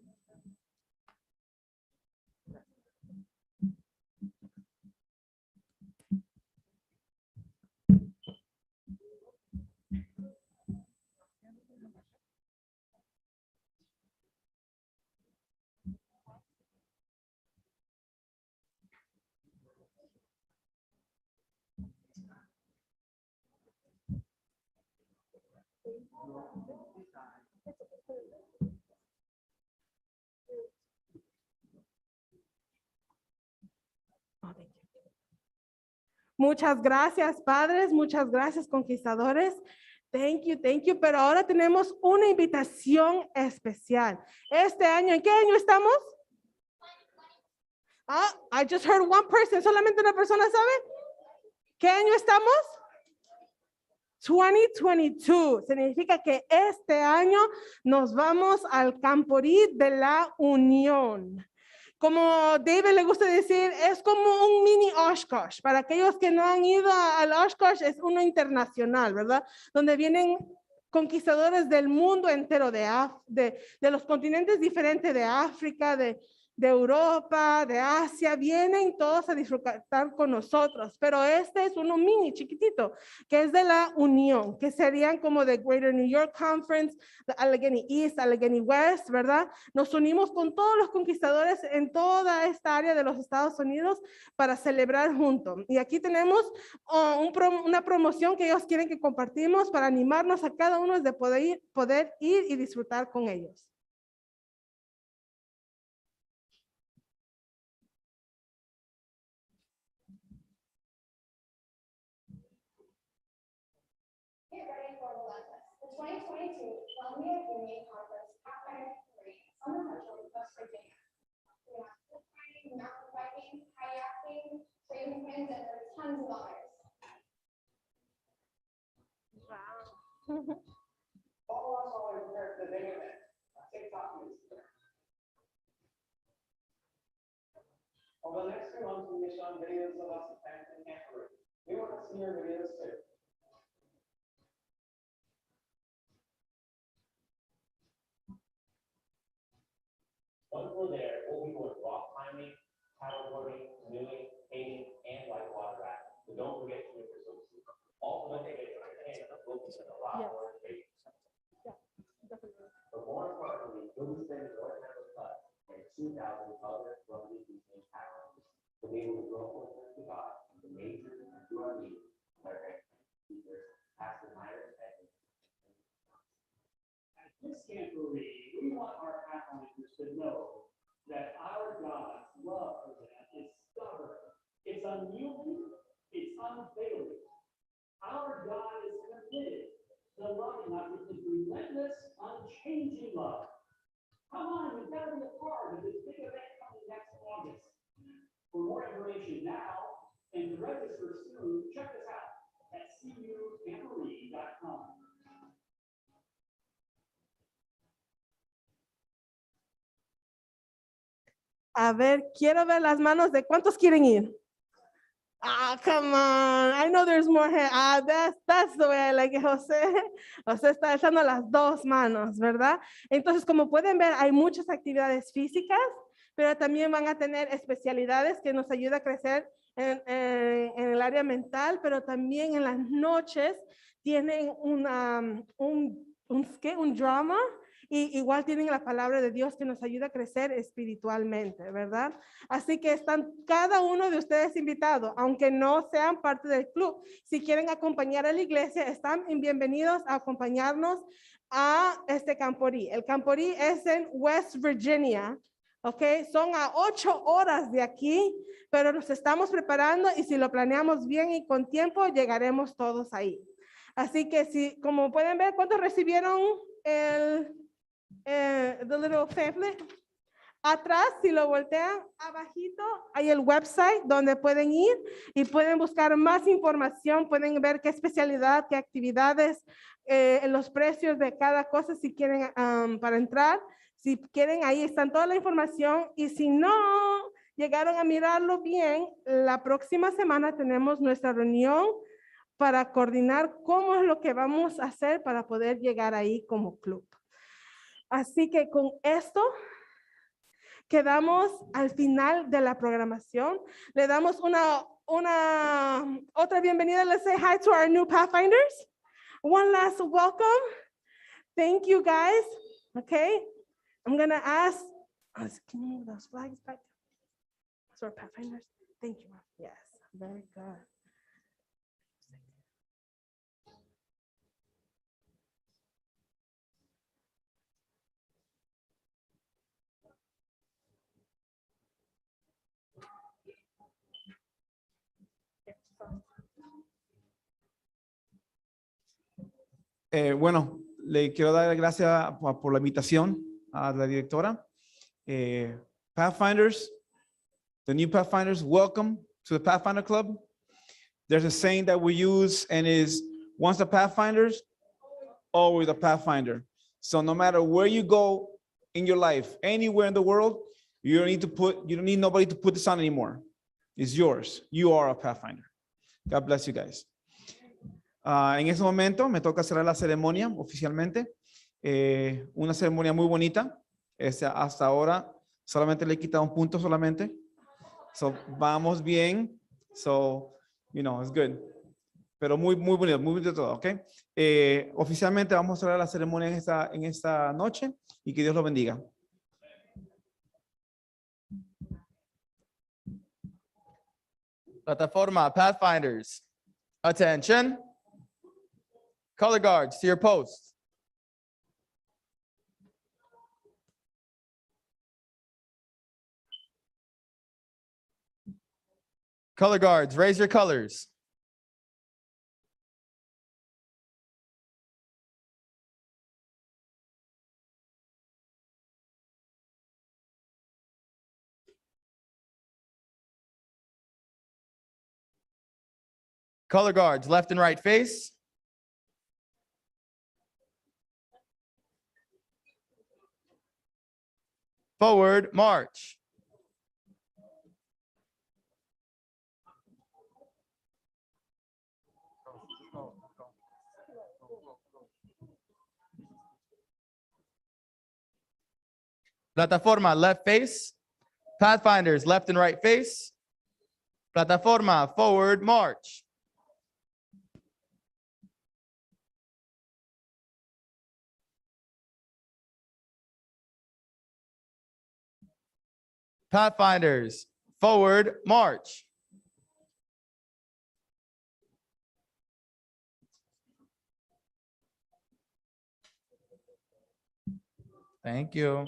Muchas gracias, padres. Muchas gracias, conquistadores. Thank you, thank you. Pero ahora tenemos una invitación especial. Este año, ¿en qué año estamos? Ah, I just heard one person. ¿Solamente una persona sabe? ¿Qué año estamos? 2022. Significa que este año nos vamos al Camporí de la Unión. Como David le gusta decir, es como un mini Oshkosh. Para aquellos que no han ido al Oshkosh, es uno internacional, ¿verdad? Donde vienen conquistadores del mundo entero, de los continentes diferentes, de África, de Europa, de Asia, vienen todos a disfrutar con nosotros, pero este es uno mini, chiquitito, que es de la Unión, que serían como de Greater New York Conference, de Allegheny East, Allegheny West, ¿verdad? Nos unimos con todos los conquistadores en toda esta área de los Estados Unidos para celebrar juntos. Y aquí tenemos una promoción que ellos quieren que compartimos para animarnos a cada uno de poder ir y disfrutar con ellos. Get ready for Goliath, the 2022 Columbia Union Conference Pathfinder Parade Summer Marshall, West Virginia. We have cliff riding, mountain biking, kayaking, trading pins, and there are tons of others. Wow. Follow us while we prepare for the big event. TikTok news. Over the next 2 months, we'll be showing videos of us attempting camp. We want to see your videos too. Once we're there, we'll be going rock climbing, paddleboarding, canoeing, painting, and whitewater rafting. So don't forget to bring your swimsuit. Also, don't forget your hands. We'll be in a lot more space. But more importantly, you'll be spending more time with us and 2,000 other lovely Disney characters. To be able to grow closer to God, to nature, and to our needs, our teachers, Pastor Myers, and at this camporee, we want our Pathfinders to know that our God's love for them is stubborn, it's unyielding, it's unfailing. Our God is committed to loving us with his relentless, unchanging love. Come on, we've got to be a part of this big event coming next August. For more information now and to register soon, check us out at cujamboree.com. A ver, quiero ver las manos de cuántos quieren ir. Ah, come on. I know there's more hands. Ah, that's the way I like it, José. José está echando las dos manos, ¿verdad? Entonces, como pueden ver, hay muchas actividades físicas, pero también van a tener especialidades que nos ayudan a crecer en el área mental, pero también en las noches tienen un drama. Y igual tienen la palabra de Dios que nos ayuda a crecer espiritualmente, ¿verdad? Así que están cada uno de ustedes invitados, aunque no sean parte del club. Si quieren acompañar a la iglesia, están bienvenidos a acompañarnos a este camporí. El camporí es en West Virginia, ¿ok? Son a 8 horas de aquí, pero nos estamos preparando y si lo planeamos bien y con tiempo, llegaremos todos ahí. Así que si, como pueden ver, ¿cuántos recibieron the little pamphlet? Atrás, si lo voltean, abajito, hay el website donde pueden ir y pueden buscar más información, pueden ver qué especialidad, qué actividades, los precios de cada cosa si quieren para entrar. Si quieren, ahí están toda la información y si no llegaron a mirarlo bien, la próxima semana tenemos nuestra reunión para coordinar cómo es lo que vamos a hacer para poder llegar ahí como club. Así que con esto quedamos al final de la programación. Le damos otra bienvenida. Let's say hi to our new Pathfinders. One last welcome. Thank you guys. Okay, I'm gonna ask, can you move those flags back? So our Pathfinders, thank you. Yes, very good. Bueno, le quiero dar gracias por la invitación a la directora. Pathfinders, the new Pathfinders, welcome to the Pathfinder Club. There's a saying that we use and is once a Pathfinders, always a Pathfinder. So no matter where you go in your life, anywhere in the world, you don't need nobody to put this on anymore. It's yours. You are a Pathfinder. God bless you guys. En ese momento me toca cerrar la ceremonia oficialmente. Una ceremonia muy bonita. Hasta ahora solamente le he quitado un punto solamente. So, vamos bien. So, you know, it's good. Pero muy bonito todo, ¿ok? Oficialmente vamos a cerrar la ceremonia en esta noche y que Dios lo bendiga. Plataforma, Pathfinders, attention. Color guards, to your posts. Color guards, raise your colors. Color guards, left and right face. Forward, march. Plataforma, left face. Pathfinders, left and right face. Plataforma, forward, march. Pathfinders, forward, march. Thank you.